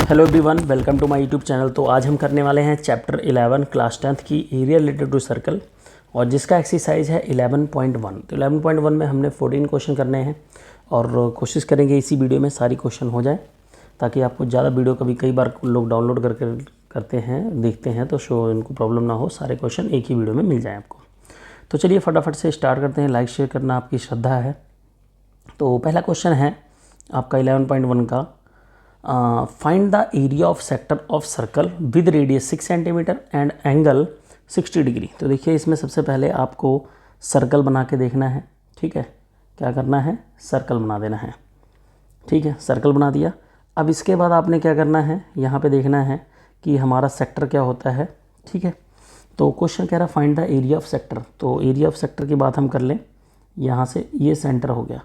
Hello everyone, welcome to my YouTube channel. तो आज हम करने वाले हैं चैप्टर 11 क्लास 10th की एरिया रिलेटेड टू सर्कल, और जिसका एक्सरसाइज है 11.1। तो 11.1 में हमने 14 क्वेश्चन करने हैं और कोशिश करेंगे इसी वीडियो में सारी क्वेश्चन हो जाए, ताकि आपको ज़्यादा वीडियो कभी कई बार लोग डाउनलोड करते हैं, देखते हैं तो शो इनको प्रॉब्लम ना हो, सारे क्वेश्चन एक ही वीडियो में मिल जाए आपको। तो चलिए फटाफट से स्टार्ट करते हैं। लाइक शेयर करना आपकी श्रद्धा है। तो पहला क्वेश्चन है आपका 11.1 का, find the area of sector of circle with radius 6 centimetre and angle 60 degree. तो देखिए इसमें सबसे पहले आपको सर्कल बना के देखना है। ठीक है, क्या करना है, सर्कल बना देना है। ठीक है, सर्कल बना दिया। अब इसके बाद आपने क्या करना है, यहाँ पे देखना है कि हमारा सेक्टर क्या होता है। ठीक है, तो क्वेश्चन कह रहा find the area of sector. तो एरिया ऑफ सेक्टर की बात हम कर लें। यहाँ से ये सेंटर हो गया,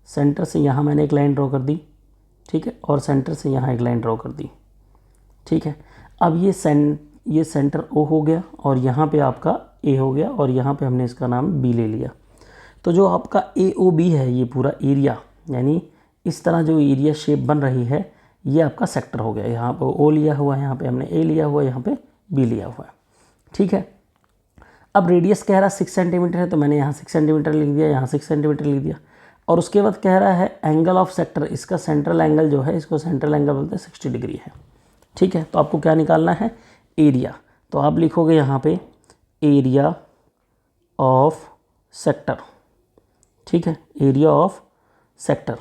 सेंटर से यहाँ मैंने एक लाइन ड्रॉ कर दी। ठीक है, और सेंटर से यहाँ एक लाइन ड्रॉ कर दी। ठीक है, अब ये सेंटर O हो गया, और यहाँ पे आपका A हो गया, और यहाँ पे हमने इसका नाम B ले लिया। तो जो आपका AOB है, ये पूरा एरिया, यानी इस तरह जो एरिया शेप बन रही है, ये आपका सेक्टर हो गया। यहाँ पे O लिया हुआ है, यहाँ पे हमने A लिया हुआ है, यहाँ पे B लिया हुआ है। ठीक है, अब रेडियस कह रहा 6 सेंटीमीटर है, तो मैंने यहाँ 6 सेंटीमीटर लिख दिया, यहाँ 6 सेंटीमीटर लिख दिया। और उसके बाद कह रहा है एंगल ऑफ सेक्टर, इसका सेंट्रल एंगल जो है, इसको सेंट्रल एंगल बोलते हैं, 60 डिग्री है। ठीक है, तो आपको क्या निकालना है, एरिया। तो आप लिखोगे यहाँ पे एरिया ऑफ सेक्टर। ठीक है, एरिया ऑफ सेक्टर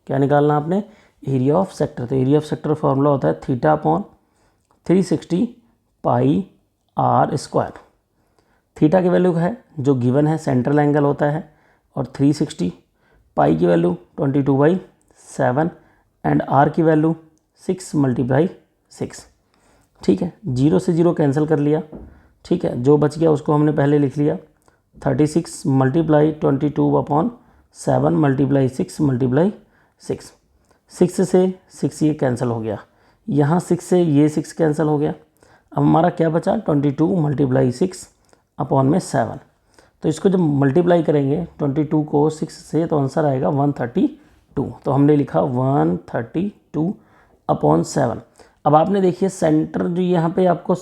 क्या निकालना आपने, एरिया ऑफ सेक्टर। तो एरिया ऑफ सेक्टर फॉर्मूला होता है θ/360 पाई r स्क्वायर। थीटा की वैल्यू है जो गिवन है, सेंट्रल एंगल होता है, और 360, पाई की वैल्यू 22/7 एंड आर की वैल्यू 6 × 6। ठीक है, 0 से 0 कैंसिल कर लिया। ठीक है, जो बच गया उसको हमने पहले लिख लिया, 36 × 22/7 × 6 × 6। 6 से 6 ये कैंसिल हो गया, यहाँ 6 से ये 6 कैंसिल हो गया। अब हमारा क्या बचा, 22 × 6/7। तो इसको जब मल्टीप्लाई करेंगे 22 को 6 से, तो आंसर आएगा 132। तो हमने लिखा 132/7। अब आपने देखिए सेंटर जो यहाँ पे आपको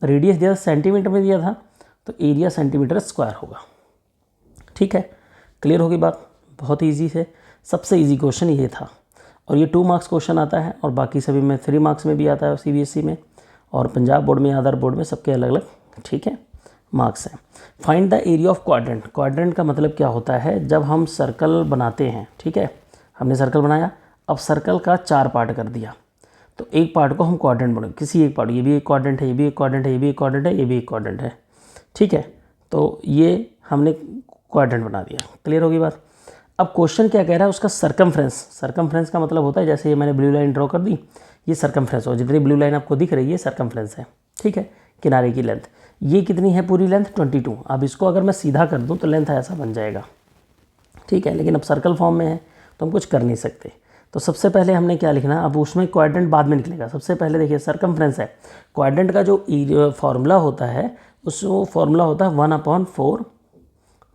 रेडियस दिया सेंटीमीटर में दिया था, तो एरिया सेंटीमीटर स्क्वायर होगा। ठीक है, क्लियर होगी बात। बहुत ईजी है, सबसे ईजी क्वेश्चन ये था, और ये 2 मार्क्स क्वेश्चन आता है, और बाकी सभी में 3 मार्क्स में भी आता है, CBSE में और पंजाब बोर्ड में, अदर बोर्ड में, सबके अलग अलग ठीक है मार्क्स हैं। Find the area of quadrant. Quadrant का मतलब क्या होता है, जब हम सर्कल बनाते हैं। ठीक है, हमने सर्कल बनाया, अब सर्कल का 4 पार्ट कर दिया, तो एक पार्ट को हम क्वाड्रेंट बोलेंगे, किसी एक पार्ट, ये भी एक क्वाड्रेंट है, ये भी एक क्वाड्रेंट है, ये भी एक क्वाड्रेंट है, ये भी एक क्वाड्रेंट है। ठीक है, तो ये हमने क्वाड्रेंट बना दिया। क्लियर होगी बात। अब क्वेश्चन क्या कह रहा है, उसका सर्कमफ्रेंस। सर्कमफ्रेंस का मतलब होता है, जैसे ये मैंने ब्लू लाइन ड्रॉ कर दी, ये सर्कमफ्रेंस हो, जितनी ब्लू लाइन आपको दिख रही है सर्कमफ्रेंस है। ठीक है, किनारे की लेंथ, ये कितनी है पूरी लेंथ, 22। अब इसको अगर मैं सीधा कर दूं तो लेंथ ऐसा बन जाएगा। ठीक है, लेकिन अब सर्कल फॉर्म में है तो हम कुछ कर नहीं सकते। तो सबसे पहले हमने क्या लिखना, अब उसमें क्वाड्रेंट बाद में निकलेगा। सबसे पहले देखिए सर्कमफ्रेंस है, क्वाड्रेंट का जो फॉर्मूला होता है, उस फॉर्मूला होता है 1/4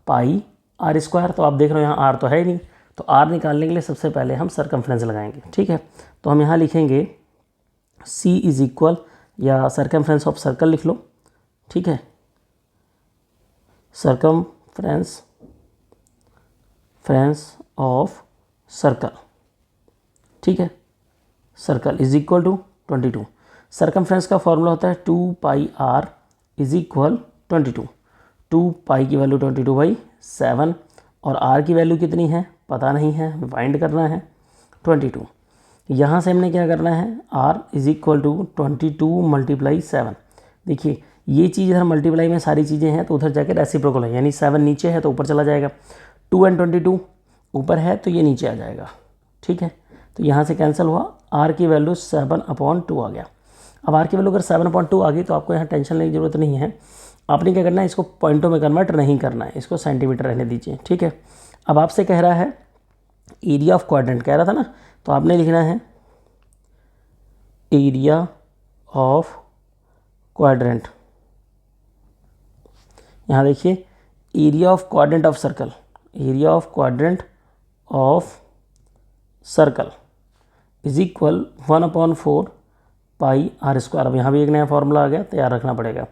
पाई r स्क्वायर। तो आप देख रहे हो यहाँ r तो है ही नहीं, तो r निकालने के लिए सबसे पहले हम सर्कमफ्रेंस लगाएंगे। ठीक है, तो हम यहाँ लिखेंगे C = या सर्कमफ्रेंस ऑफ सर्कल लिख लो। ठीक है, सर्कमफ्रेंस ऑफ सर्कल। ठीक है, सर्कल = 22। सर्कमफ्रेंस का फॉर्मूला होता है 2πr = 22। 2 पाई की वैल्यू 22/7, और r की वैल्यू कितनी है पता नहीं है, हमें फाइंड करना है 22। यहाँ से हमने क्या करना है, r = 22 × 7। देखिए ये चीज़ इधर मल्टीप्लाई में सारी चीज़ें हैं, तो उधर जाकर रेसिप्रोकल है, यानी 7 नीचे है तो ऊपर चला जाएगा, 2 और 22 ऊपर है तो ये नीचे आ जाएगा। ठीक है, तो यहाँ से कैंसिल हुआ, r की वैल्यू 7/2 आ गया। अब r की वैल्यू अगर 7/2 आ गई तो आपको यहाँ टेंशन लेने की ज़रूरत नहीं है। आपने क्या करना है, इसको पॉइंटों में कन्वर्ट नहीं करना है, इसको सेंटीमीटर रहने दीजिए। ठीक है, अब आपसे कह रहा है एरिया ऑफ क्वाड्रेंट कह रहा था ना, तो आपने लिखना है एरिया ऑफ क्वाड्रेंट। यहाँ देखिए area of quadrant of circle, area of quadrant of circle = 1/4 pi r square. अब यहाँ भी एक नया फार्मूला आ गया, तैयार रखना पड़ेगा।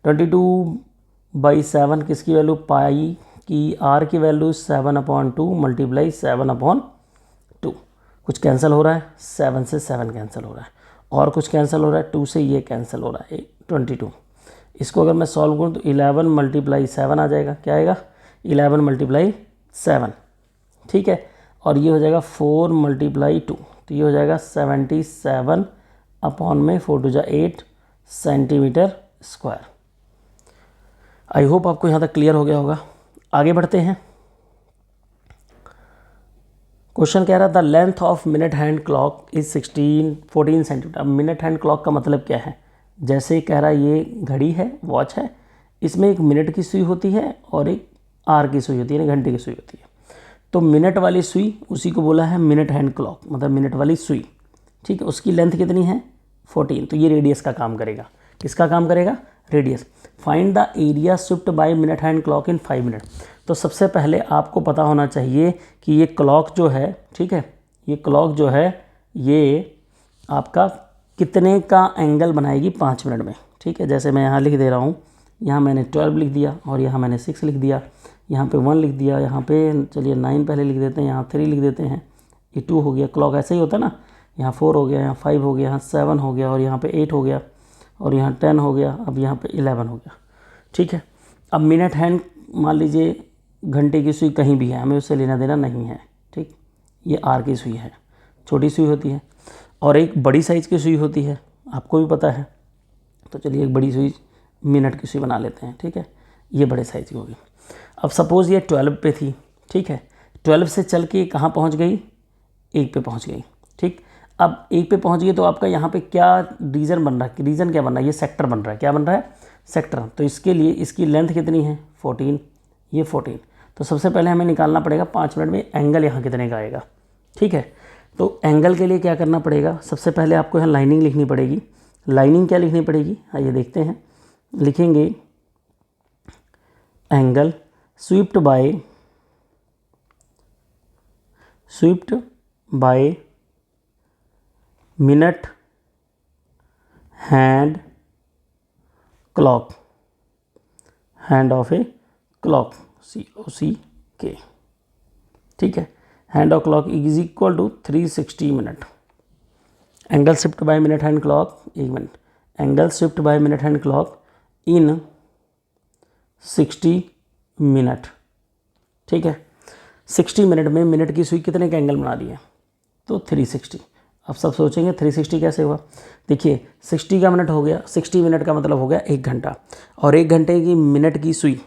22/7 किसकी वैल्यू, पाई की आर की वैल्यू 7/2 मल्टीप्लाई 7/2। कुछ कैंसिल हो रहा है, 7 से 7 कैंसिल हो रहा है, और कुछ कैंसिल हो रहा है, 2 से ये कैंसिल हो रहा है, 22। इसको अगर मैं सॉल्व करूँ तो 11 मल्टीप्लाई 7 आ जाएगा। क्या आएगा, 11 मल्टीप्लाई 7, ठीक है। और ये हो जाएगा 4 मल्टीप्लाई 2, तो ये हो जाएगा 77/4 सेंटीमीटर स्क्वायर। आई होप आपको यहाँ तक क्लियर हो गया होगा। आगे बढ़ते हैं। क्वेश्चन कह रहा था length of minute hand clock is 14 centimetre. अब मिनट हैंड क्लॉक का मतलब क्या है, जैसे कह रहा है ये घड़ी है, वॉच है, इसमें एक मिनट की सुई होती है और एक आर की सुई होती है, यानी घंटे की सुई होती है। तो मिनट वाली सुई, उसी को बोला है मिनट हैंड क्लॉक, मतलब मिनट वाली सुई, ठीक है। उसकी लेंथ कितनी है, 14, तो ये रेडियस का काम करेगा। किसका काम करेगा, radius. Find the area swift bye minute hand clock in 5 minute. तो सबसे पहले आपको पता होना चाहिए कि ये क्लॉक जो है, ठीक है, ये क्लॉक जो है ये आपका कितने का एंगल बनाएगी 5 मिनट में, ठीक है। जैसे मैं यहाँ लिख दे रहा हूँ, यहाँ मैंने 12 लिख दिया और यहाँ मैंने 6 लिख दिया, यहाँ पे 1 लिख दिया, यहाँ पे चलिए 9 पहले लिख देते हैं, यहाँ 3 लिख देते हैं, ये 2 हो गया। क्लॉक ऐसे ही होता है ना, यहाँ 4 हो गया, यहाँ 5 हो गया, यहाँ 7 हो गया, और यहाँ पे 8 हो गया, और यहाँ 10 हो गया, अब यहाँ पे 11 हो गया, ठीक है। अब मिनट हैंड, मान लीजिए घंटे की सुई कहीं भी है, हमें उससे लेना देना नहीं है, ठीक। ये आर की सुई है, छोटी सुई होती है, और एक बड़ी साइज़ की सुई होती है, आपको भी पता है। तो चलिए एक बड़ी सुई, मिनट की सुई बना लेते हैं, ठीक है। ये बड़े साइज़ की होगी। अब सपोज़ ये 12 पे थी, ठीक है। 12 से चल के कहाँ पहुँच गई, 1 पे पहुँच गई, ठीक। अब 1 पे पहुँच गई तो आपका यहाँ पे क्या रीजन बन रहा है, रीजन क्या बन रहा है, ये सेक्टर बन रहा है। क्या बन रहा है, सेक्टर। तो इसके लिए इसकी लेंथ कितनी है, 14, ये 14। तो सबसे पहले हमें निकालना पड़ेगा 5 मिनट में एंगल यहाँ कितने का आएगा, ठीक है। तो एंगल के लिए क्या करना पड़ेगा, सबसे पहले आपको यहाँ लाइनिंग लिखनी पड़ेगी। लाइनिंग क्या लिखनी पड़ेगी, आइए देखते हैं। लिखेंगे angle swept by minute hand clock, hand of a clock, COCK, ठीक है। Hand of clock is equal to 360 minute. Angle shift by minute hand clock, 1 minute, angle shift by minute hand clock in 60 minute, ठीक है। 60 minute में minute की सुई कितने का angle बना रही है, तो 360। अब सब सोचेंगे 360 कैसे हुआ। देखिए 60 का मिनट हो गया, 60 मिनट का मतलब हो गया 1 घंटा, और 1 घंटे की मिनट की सुई,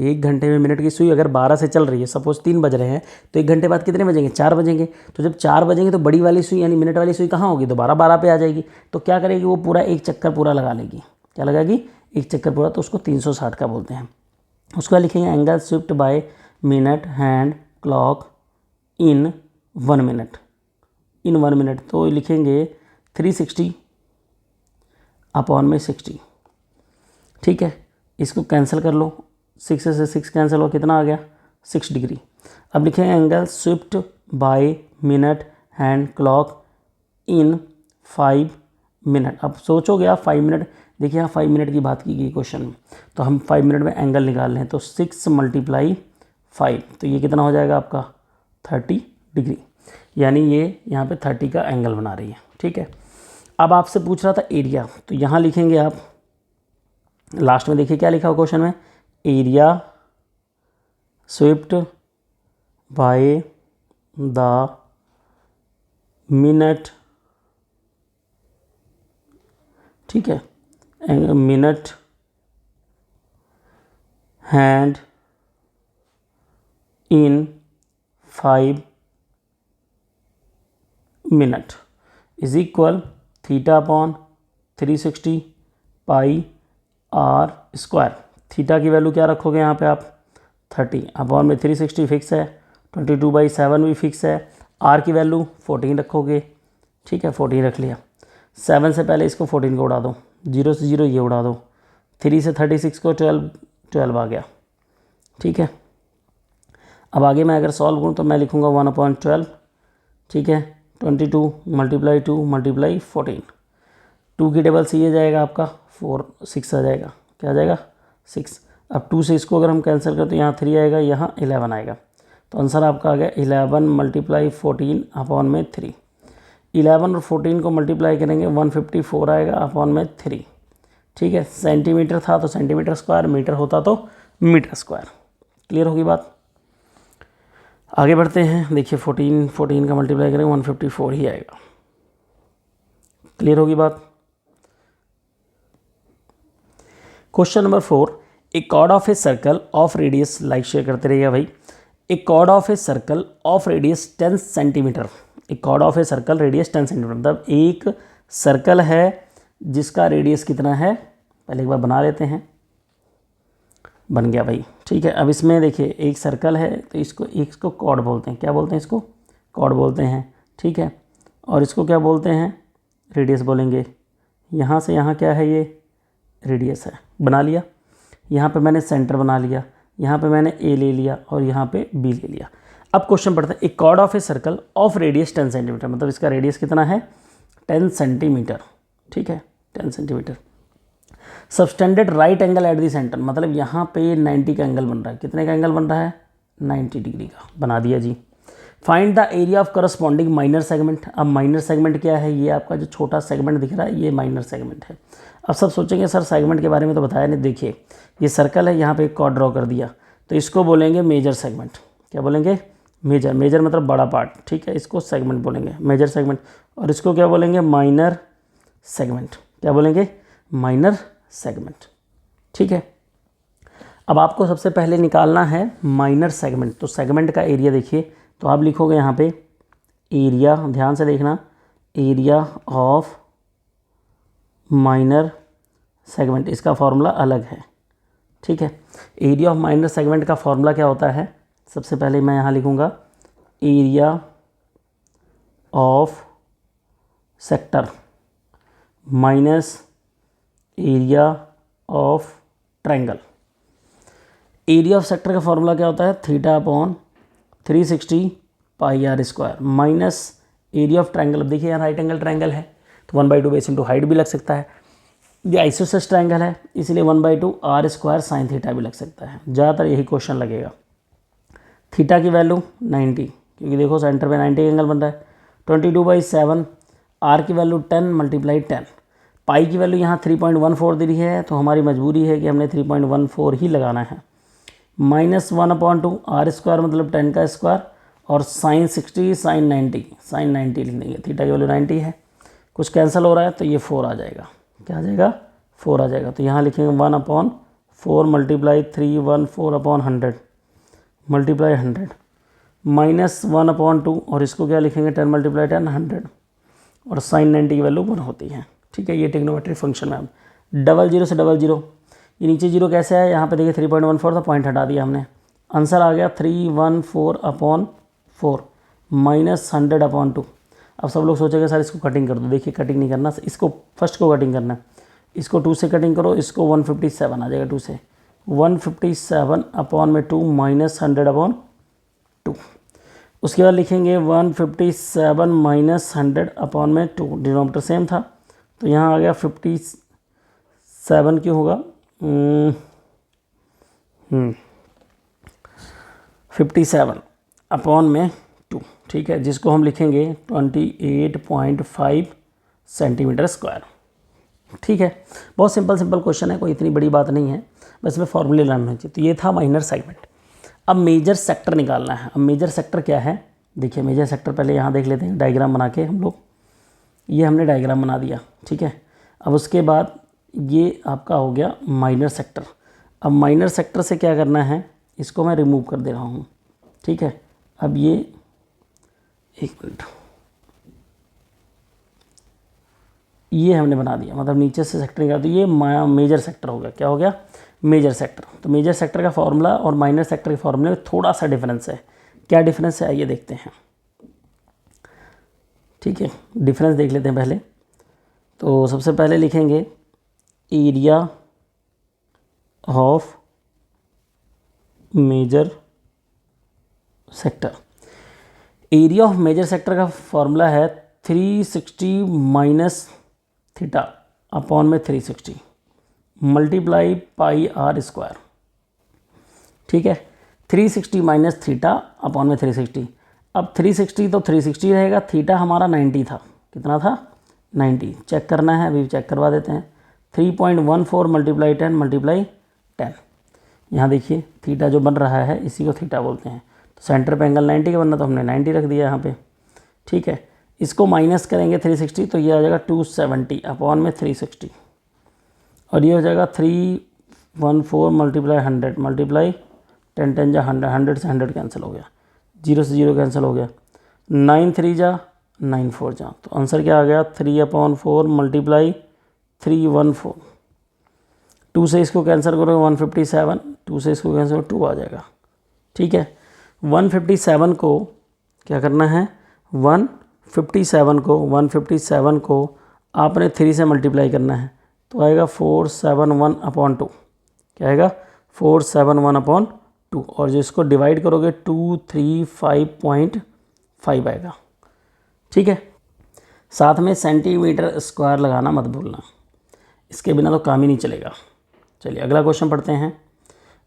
1 घंटे में मिनट की सुई अगर 12 से चल रही है, सपोज 3 बज रहे हैं, तो 1 घंटे बाद कितने बजेंगे, 4 बजेंगे। तो जब 4 बजेंगे तो बड़ी वाली सुई यानी मिनट वाली सुई कहाँ होगी, दोबारा 12 पे आ जाएगी। तो क्या करेगी, वो पूरा एक चक्कर पूरा लगा लेगी। क्या लगाएगी, एक चक्कर पूरा, तो उसको 360 का बोलते हैं। उसका लिखेंगे angle Swift bye minute hand clock इन 1 मिनट, इन 1 मिनट। तो लिखेंगे 360 अपॉन में 60, ठीक है। इसको कैंसिल कर लो, 6 से 6 कैंसिल हो, कितना आ गया, 6 डिग्री। अब लिखेंगे angle Swift bye minute hand clock इन 5 मिनट। अब सोचोगे आप 5 मिनट, देखिए यहाँ 5 मिनट की बात की गई क्वेश्चन में, तो हम 5 मिनट में एंगल निकाल रहे हैं, तो 6 मल्टीप्लाई 5, तो ये कितना हो जाएगा आपका 30 डिग्री, यानी ये यहाँ पे 30 का एंगल बना रही है, ठीक है। अब आपसे पूछ रहा था एरिया, तो यहाँ लिखेंगे आप लास्ट में, देखिए क्या लिखा हो क्वेश्चन में, area swift by the minute, ठीक है, minute hand in 5 minute is equal theta upon 360 pi r square. Theta की वैल्यू क्या रखोगे यहाँ पे आप, 30 अपॉन में 360 फिक्स है, 22/7 भी फिक्स है, आर की वैल्यू 14 रखोगे, ठीक है, 14 रख लिया। 7 से पहले इसको 14 को उड़ा दो, 0 से 0 ये उड़ा दो, 3 से 36 को 12 आ गया, ठीक है। अब आगे मैं अगर सॉल्व करूँ तो मैं लिखूँगा 1/12, ठीक है, 22 मल्टीप्लाई 2 मल्टीप्लाई 14, 2 की टेबल से ये जाएगा आपका 4 6 आ जाएगा, क्या आ जाएगा 6। अब 2 से इसको अगर हम कैंसिल करें तो यहाँ 3 आएगा, यहाँ 11 आएगा। तो आंसर आपका आ गया 11 मल्टीप्लाई 14 अपॉन में 3। 11 और 14 को मल्टीप्लाई करेंगे 154 आएगा अपॉन में 3। ठीक है, सेंटीमीटर था तो सेंटीमीटर स्क्वायर, मीटर होता तो मीटर स्क्वायर। क्लियर होगी बात। आगे बढ़ते हैं। देखिए 14 का मल्टीप्लाई करेंगे 154 ही आएगा। क्लियर होगी बात। Question number 4, a chord of a circle of radius, like share करते रहिएगा भाई। A chord of a circle of radius 10 centimetre. A chord of a circle radius 10 centimetre, मतलब एक सर्कल है जिसका रेडियस कितना है, पहले एक बार बना लेते हैं। बन गया भाई। ठीक है, अब इसमें देखिए एक सर्कल है तो इसको कॉर्ड बोलते हैं। क्या बोलते हैं इसको? कॉर्ड बोलते हैं। ठीक है, और इसको क्या बोलते हैं? रेडियस बोलेंगे। यहाँ से यहाँ क्या है, ये रेडियस है। बना लिया। यहाँ पे मैंने सेंटर बना लिया, यहाँ पे मैंने ए ले लिया और यहाँ पे बी ले लिया। अब क्वेश्चन पढ़ते हैं। एक chord of a circle of radius 10 centimetre, मतलब इसका रेडियस कितना है 10 सेंटीमीटर। ठीक है, 10 centimetre. Subtended right angle at the centre, मतलब यहाँ पे 90 का एंगल बन रहा है। कितने का एंगल बन रहा है? 90 डिग्री का। बना दिया जी। Find the area of corresponding minor segment. अब माइनर सेगमेंट क्या है? ये आपका जो छोटा सेगमेंट दिख रहा है ये माइनर सेगमेंट है। अब सब सोचेंगे सर सेगमेंट के बारे में तो बताया नहीं। देखिए ये सर्कल है, यहाँ पे एक कॉर्ड ड्रॉ कर दिया तो इसको बोलेंगे मेजर सेगमेंट। क्या बोलेंगे? मेजर। मेजर मतलब बड़ा पार्ट। ठीक है, इसको सेगमेंट बोलेंगे, मेजर सेगमेंट। और इसको क्या बोलेंगे? Minor segment. क्या बोलेंगे? Minor segment. ठीक है, अब आपको सबसे पहले निकालना है माइनर सेगमेंट। तो सेगमेंट का एरिया देखिए, तो आप लिखोगे यहाँ पे एरिया, ध्यान से देखना, एरिया ऑफ माइनर सेगमेंट। इसका फॉर्मूला अलग है। ठीक है, एरिया ऑफ माइनर सेगमेंट का फॉर्मूला क्या होता है? सबसे पहले मैं यहाँ लिखूँगा area of sector minus area of triangle. Area of sector का फॉर्मूला क्या होता है? Theta upon 360 pi r square minus area of triangle. अब देखिए यहाँ राइट एंगल ट्रायंगल है तो 1/2 बेस इंटू हाइट भी लग सकता है। ये आइसोसेलेस ट्रायंगल है इसलिए 1/2 आर स्क्वायर साइन थीटा भी लग सकता है। ज़्यादातर यही क्वेश्चन लगेगा। थीटा की वैल्यू 90, क्योंकि देखो सेंटर पे 90 एंगल बन रहा है। 22/7। आर की वैल्यू 10 मल्टीप्लाई 10। पाई की वैल्यू यहाँ 3.14 दी है तो हमारी मजबूरी है कि हमने 3.14 ही लगाना है। -1/2 आर स्क्वायर मतलब 10 का स्क्वायर और साइन 60 साइन 90, साइन 90 लिख देंगे। थीटा की वैल्यू 90 है, कुछ कैंसिल हो रहा है तो ये 4 आ जाएगा। क्या आ जाएगा? 4 आ जाएगा। तो यहाँ लिखेंगे 1/4 मल्टीप्लाई 314/100 मल्टीप्लाई 100 -1/2 और इसको क्या लिखेंगे 10 मल्टीप्लाई 10 100 और साइन 90 की वैल्यू 1 होती है। ठीक है, ये ट्रिग्नोमेट्रिक फंक्शन है। 00 से 00, ये नीचे जीरो कैसे है? यहाँ पे देखिए 3.14 था, पॉइंट हटा दिया हमने। आंसर आ गया 314/4 -100/2। अब सब लोग सोचेंगे सर इसको कटिंग कर दो। देखिए कटिंग नहीं करना, इसको फर्स्ट को कटिंग करना है। इसको 2 से कटिंग करो, इसको 157 आ जाएगा। 2 से 157/2 -100/2। उसके बाद लिखेंगे 157 -100/2। डिनोमिनेटर सेम था तो यहाँ आ गया 57 क्यों होगा 57/2। ठीक है, जिसको हम लिखेंगे 28.5 सेंटीमीटर स्क्वायर। ठीक है, बहुत सिंपल क्वेश्चन है, कोई इतनी बड़ी बात नहीं है, बस में फॉर्मूले लर्न होना चाहिए। तो ये था माइनर सेगमेंट। अब मेजर सेक्टर निकालना है। अब मेजर सेक्टर क्या है? देखिए मेजर सेक्टर पहले यहाँ देख लेते हैं डायग्राम बना के हम लोग। ये हमने डायग्राम बना दिया। ठीक है, अब उसके बाद ये आपका हो गया माइनर सेक्टर। अब माइनर सेक्टर से क्या करना है? इसको मैं रिमूव कर दे रहा हूँ। ठीक है, अब ये एक मिनट, ये हमने बना दिया, मतलब नीचे से सेक्टर निकाल, तो ये मेजर सेक्टर हो गया। क्या हो गया? Major sector. तो मेजर सेक्टर का फॉर्मूला और माइनर सेक्टर के फॉर्मूले में थोड़ा सा डिफरेंस है। क्या डिफरेंस है आइए देखते हैं। ठीक है, डिफरेंस देख लेते हैं पहले। तो सबसे पहले लिखेंगे area of major sector. Area of major sector का फॉर्मूला है 360 माइनस थीटा अपॉन में 360 मल्टीप्लाई पाई आर स्क्वायर, ठीक है। 360 माइनस थीटा अपॉन में 360। अब 360 तो 360 रहेगा, थीटा हमारा 90 था, कितना था 90, चेक करना है, अभी चेक करवा देते हैं। 3.14 मल्टीप्लाई 10 मल्टीप्लाई 10, यहाँ देखिए थीटा जो बन रहा है इसी को थीटा बोलते हैं। तो सेंटर पे एंगल 90 का बनना, तो हमने 90 रख दिया यहाँ पे, ठीक है। इसको माइनस करेंगे 360 तो ये आ जाएगा 270 अपॉन में 360, और ये हो जाएगा 314 मल्टीप्लाई 100 मल्टीप्लाई 10 10 जा 100, 100 से 100 कैंसिल हो गया, 0 से 0 कैंसिल हो गया, 9 3 जा 9 4 जा, तो आंसर क्या आ गया 3/4 मल्टीप्लाई 314। 2 से इसको कैंसिल करो 157, 2 से इसको कैंसिल करो 2 आ जाएगा, ठीक है। 157 को क्या करना है, 157 को आपने 3 से मल्टीप्लाई करना है, तो आएगा 471/2, क्या आएगा 471/2, और जो इसको डिवाइड करोगे 235.5 आएगा, ठीक है। साथ में सेंटीमीटर स्क्वायर लगाना मत भूलना, इसके बिना तो काम ही नहीं चलेगा। चलिए अगला क्वेश्चन पढ़ते हैं।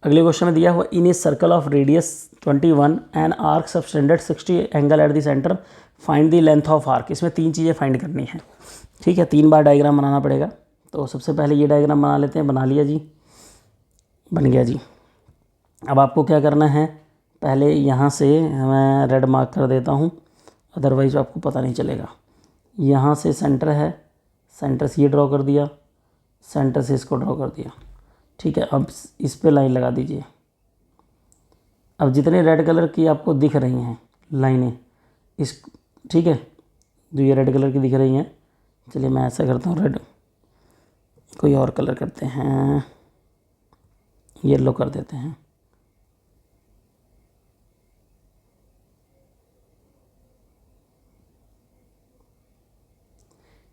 अगले क्वेश्चन में दिया हुआ in a circle of radius 21 and arc subtended 60 angle at the centre, find the length of arc. इसमें 3 चीज़ें फाइंड करनी है, ठीक है। 3 बार डायग्राम बनाना पड़ेगा। तो सबसे पहले ये डायग्राम बना लेते हैं, बना लिया जी, बन गया जी। अब आपको क्या करना है, पहले यहाँ से मैं रेड मार्क कर देता हूँ, अदरवाइज आपको पता नहीं चलेगा। यहाँ से सेंटर है, सेंटर से ये ड्रॉ कर दिया, सेंटर से इसको ड्रॉ कर दिया, ठीक है। अब इस पे लाइन लगा दीजिए। अब जितने रेड कलर की आपको दिख रही हैं लाइनें, इस, ठीक है, जो ये रेड कलर की दिख रही हैं, चलिए मैं ऐसा करता हूँ, रेड कोई और कलर करते हैं, येलो कर देते हैं।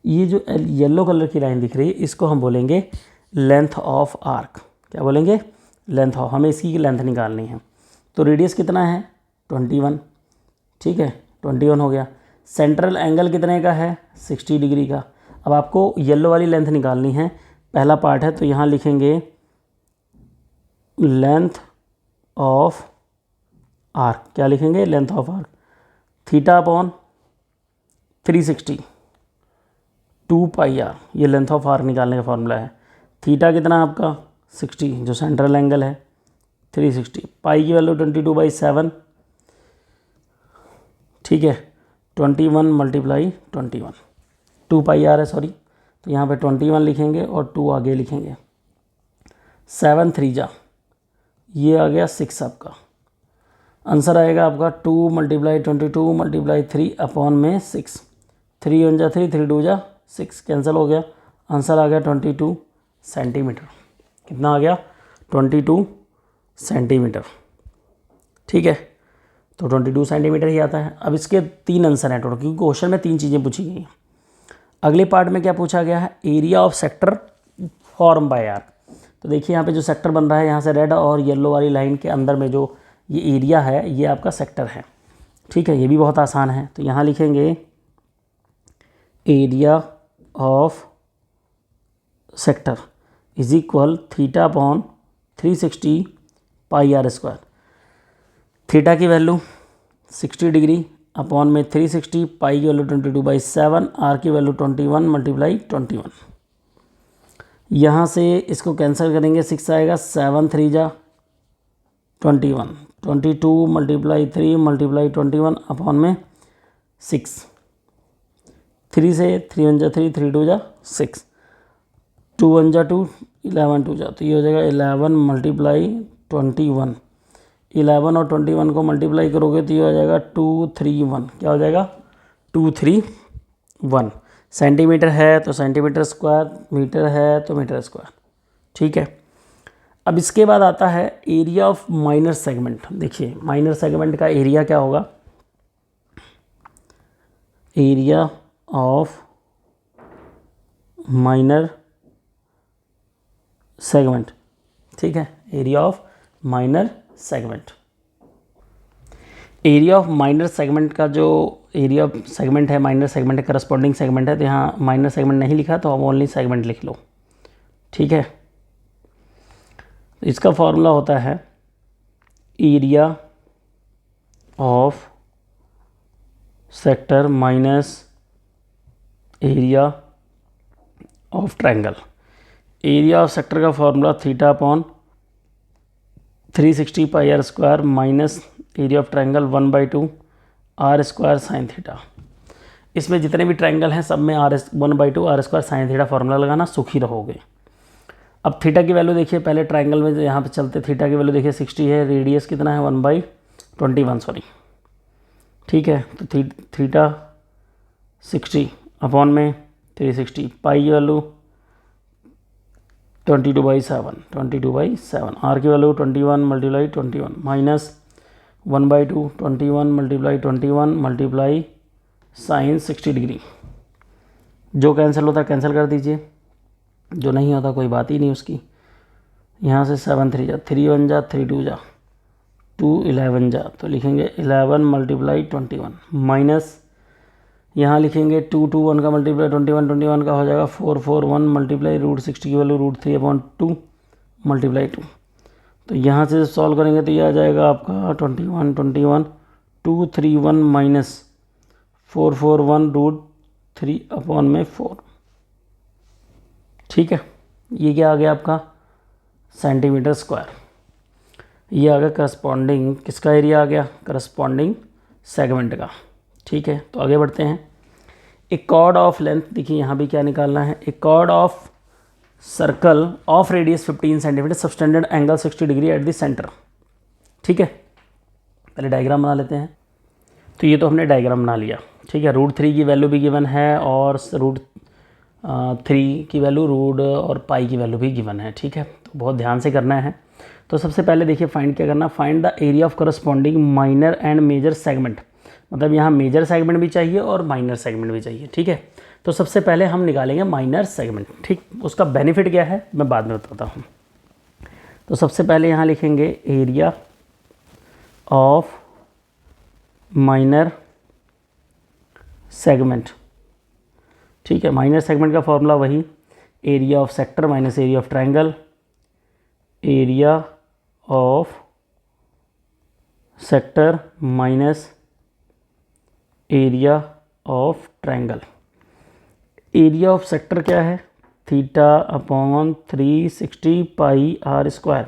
ये जो येलो कलर की लाइन दिख रही है इसको हम बोलेंगे लेंथ ऑफ आर्क। क्या बोलेंगे, लेंथ ऑफ, हमें इसकी लेंथ निकालनी है। तो रेडियस कितना है 21, ठीक है, 21 हो गया। सेंट्रल एंगल कितने का है 60 डिग्री का। अब आपको येलो वाली लेंथ निकालनी है, पहला पार्ट है, तो यहाँ लिखेंगे लेंथ ऑफ आर्क। क्या लिखेंगे, length of arc, theta upon 360 2 pi r, ये लेंथ ऑफ आर्क निकालने का फॉर्मूला है। थीटा कितना आपका 60, जो सेंट्रल एंगल है 360, पाई की वैल्यू 22/7, ठीक है, 21 मल्टीप्लाई 21, 2 पाई आर है, सॉरी, तो यहाँ पे 21 लिखेंगे और 2 आगे लिखेंगे। 7 3 जा, ये आ गया 6, आपका आंसर आएगा आपका 2 मल्टीप्लाई 22 मल्टीप्लाई 3 अपॉन में 6, 3 1 जा 3, 3 2 जा 6, कैंसिल हो गया, आंसर आ गया 22 सेंटीमीटर। कितना आ गया 22 सेंटीमीटर, ठीक है। तो 22 सेंटीमीटर ही आता है। अब इसके 3 आंसर हैं टोटल, क्योंकि क्वेश्चन में 3 चीज़ें पूछी गई हैं। अगले पार्ट में क्या पूछा गया है, area of sector form by arc. तो देखिए यहाँ पे जो सेक्टर बन रहा है, यहाँ से रेड और येलो वाली लाइन के अंदर में जो ये एरिया है, ये आपका सेक्टर है, ठीक है। ये भी बहुत आसान है, तो यहाँ लिखेंगे area of sector is equal theta upon 360 pi r square. Theta की वैल्यू 60 डिग्री अपॉन में 360, पाई की वैल्यू 22/7, आर की वैल्यू 21 मल्टीप्लाई 21। यहाँ से इसको कैंसिल करेंगे, 6 आएगा, 7 3 जा 21, 22 मल्टीप्लाई 3 मल्टीप्लाई 21 अपॉन में 6, 3 से 3 1 जा 3, 3 2 जा 6, 2 1 जा 2, 11 2 जा, तो ये हो जाएगा 11 मल्टीप्लाई 21। 11 और 21 को मल्टीप्लाई करोगे तो ये हो जाएगा 231। क्या हो जाएगा 231। सेंटीमीटर है तो सेंटीमीटर स्क्वायर, मीटर है तो मीटर स्क्वायर, ठीक है। अब इसके बाद आता है एरिया ऑफ माइनर सेगमेंट। देखिए माइनर सेगमेंट का एरिया क्या होगा, एरिया ऑफ माइनर सेगमेंट, ठीक है, area of minor segment. Area of minor segment का जो एरिया ऑफ सेगमेंट है, माइनर सेगमेंट है, करस्पॉन्डिंग सेगमेंट है, तो यहाँ माइनर सेगमेंट नहीं लिखा तो आप ओनली सेगमेंट लिख लो, ठीक है। इसका फॉर्मूला होता है area of sector minus area of triangle. Area of sector का formula theta upon 360 pi r square minus area of triangle 1/2 r square sine theta. इसमें जितने भी ट्रायंगल हैं सब में r 1/2 r square sine theta formula लगाना, सुखी रहोगे। अब थीटा की वैल्यू देखिए, पहले ट्रायंगल में यहाँ पे चलते, थीटा की वैल्यू देखिए 60 है, रेडियस कितना है 1/21 सॉरी, ठीक है। तो थीटा 60 अपॉन में 360, पाई की वैल्यू 22/7 आर की value 21 multiply 21 minus 1/2 21 multiply 21 multiply sine 60 degree. जो कैंसिल होता है कैंसिल कर दीजिए, जो नहीं होता कोई बात ही नहीं उसकी। यहाँ से 7 3 जा 3 1 जा 3 2 जा 2 11 जा, तो लिखेंगे 11 मल्टीप्लाई 21 माइनस यहाँ लिखेंगे 2 2 1 का मल्टीप्लाई 21 21 का हो जाएगा 4 4 1 मल्टीप्लाई √60 की वैल्यू √3/2 मल्टीप्लाई 2। तो यहाँ से सॉल्व करेंगे तो ये आ जाएगा आपका 21 21 2 3 1 माइनस 4 4 1 √3/4, ठीक है। ये क्या आ गया आपका सेंटीमीटर स्क्वायर। ये आ गया करस्पॉन्डिंग, किसका एरिया आ गया, करस्पॉन्डिंग सेगमेंट का, ठीक है। तो आगे बढ़ते हैं। एक कॉर्ड ऑफ लेंथ, देखिए यहाँ भी क्या निकालना है, एक chord of circle of radius 15 centimetre subtended angle 60 degree at the centre, ठीक है। पहले डायग्राम बना लेते हैं। तो ये तो हमने डायग्राम बना लिया, ठीक है। √3 की वैल्यू भी गिवन है और √3 की वैल्यू रूट और पाई की वैल्यू भी गिवन है, ठीक है। तो बहुत ध्यान से करना है। तो सबसे पहले देखिए फाइंड क्या करना, find the area of corresponding minor and major segment. मतलब यहाँ मेजर सेगमेंट भी चाहिए और माइनर सेगमेंट भी चाहिए, ठीक है। तो सबसे पहले हम निकालेंगे माइनर सेगमेंट, ठीक। उसका बेनिफिट क्या है मैं बाद में बताता हूँ। तो सबसे पहले यहाँ लिखेंगे एरिया ऑफ माइनर सेगमेंट, ठीक है। माइनर सेगमेंट का फॉर्मूला वही area of sector minus area of triangle, area of sector minus area of triangle. Area of sector क्या है, theta upon 360 pi r square.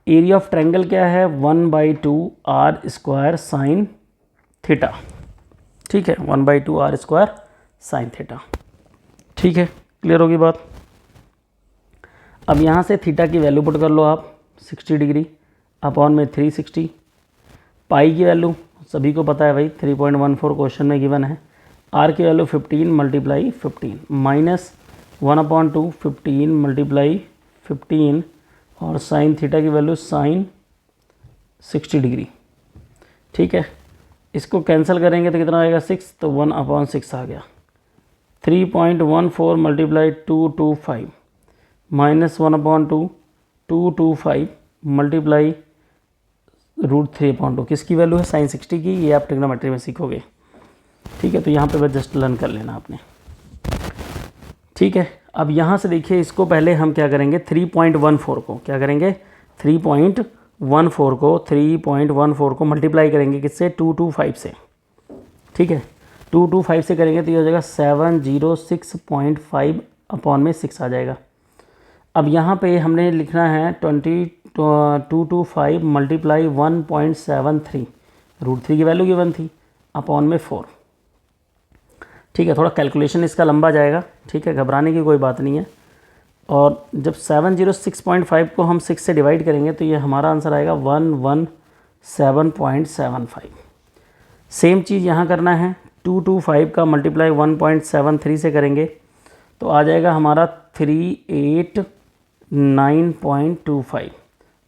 Area of triangle क्या है 1/2 r square sine theta, ठीक है। 1/2 r square sine theta, ठीक है। Clear होगी बात। अब यहाँ से थीटा की वैल्यू पुट कर लो आप 60 डिग्री अपॉन में 360, पाई की वैल्यू सभी को पता है भाई 3.14 क्वेश्चन में गिवन है, आर की वैल्यू 15 मल्टीप्लाई 15 माइनस 1/2 15 मल्टीप्लाई 15 और साइन थीटा की वैल्यू साइन 60 डिग्री, ठीक है। इसको कैंसिल करेंगे तो कितना आएगा 6, तो 1/6 आ गया। 3.14 मल्टीप्लाई 225 माइनस 1/2 225 मल्टीप्लाई √3/2 किसकी वैल्यू है साइन 60 की, ये आप ट्रिग्नोमेट्री में सीखोगे, ठीक है। तो यहाँ पे बस जस्ट लर्न कर लेना आपने, ठीक है। अब यहाँ से देखिए इसको पहले हम क्या करेंगे 3.14 को क्या करेंगे 3.14 को मल्टीप्लाई करेंगे किससे 225 से, ठीक है। 225 से करेंगे तो ये हो जाएगा 706.5 अपॉन में 6 आ जाएगा। अब यहाँ पे हमने लिखना है 225 मल्टीप्लाई 1.73 √3 की वैल्यू गिवन थी अपॉन में 4, ठीक है। थोड़ा कैलकुलेशन इसका लंबा जाएगा, ठीक है, घबराने की कोई बात नहीं है। और जब 706.5 को हम 6 से डिवाइड करेंगे तो ये हमारा आंसर आएगा 117.75। सेम चीज़ यहाँ करना है, 225 का मल्टीप्लाई 1.73 से करेंगे तो आ जाएगा हमारा 389.25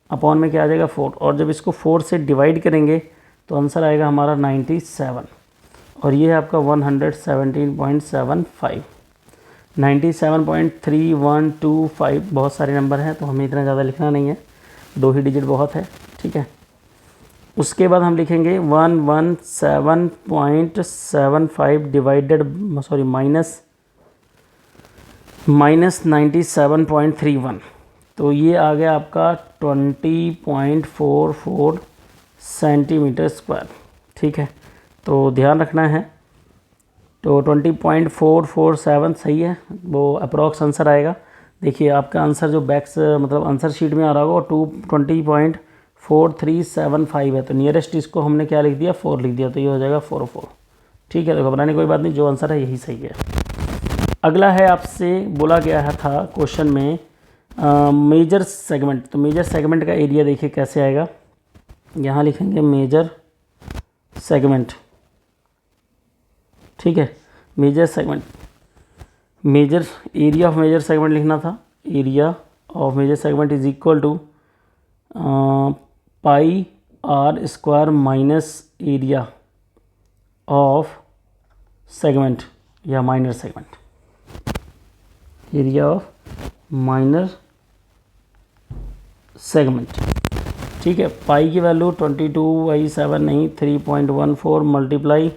अपॉन में क्या आ जाएगा 4, और जब इसको 4 से डिवाइड करेंगे तो आंसर आएगा हमारा 97, और ये है आपका 117.75। 97.3125 बहुत सारे नंबर हैं तो हमें इतना ज़्यादा लिखना नहीं है, 2 ही डिजिट बहुत है, ठीक है। उसके बाद हम लिखेंगे 117.75 डिवाइडेड माइनस 97.31, तो ये आ गया आपका 20.44 सेंटीमीटर स्क्वायर। ठीक है, तो ध्यान रखना है, तो 20.447 सही है, वो अप्रॉक्स आंसर आएगा। देखिए आपका आंसर जो मतलब आंसर शीट में आ रहा होगा वो 20.4375 है, तो नियरेस्ट इसको हमने क्या लिख दिया, 4 लिख दिया, तो ये हो जाएगा 44। ठीक है, तो घबराने कोई बात नहीं, जो आंसर है यही सही है। अगला है, आपसे बोला गया था क्वेश्चन में मेजर सेगमेंट, तो मेजर सेगमेंट का एरिया देखिए कैसे आएगा। यहाँ लिखेंगे मेजर सेगमेंट। ठीक है, major segment, major area of major segment लिखना था। Area of major segment is equal to pi r square minus area of segment या minor segment, area of minor segment. ठीक है, पाई की वैल्यू 22/7 नहीं, 3.14 multiply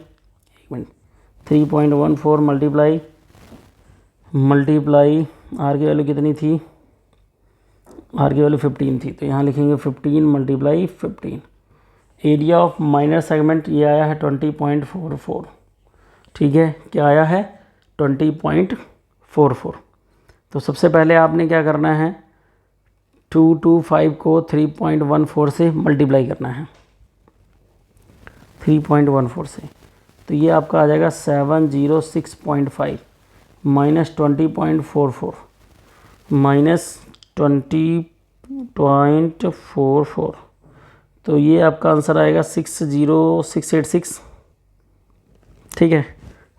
3.14 multiply r की value कितनी थी, आर की वैल्यू 15 थी, तो यहाँ लिखेंगे 15 multiply 15। Area of minor segment ये आया है 20.44। ठीक है, क्या आया है, 20.44। तो सबसे पहले आपने क्या करना है, 225 को 3.14 से मल्टीप्लाई करना है, 3.14 से, तो ये आपका आ जाएगा 706.5 माइनस 20.44 माइनस 20.44, तो ये आपका आंसर आएगा 60686। ठीक है,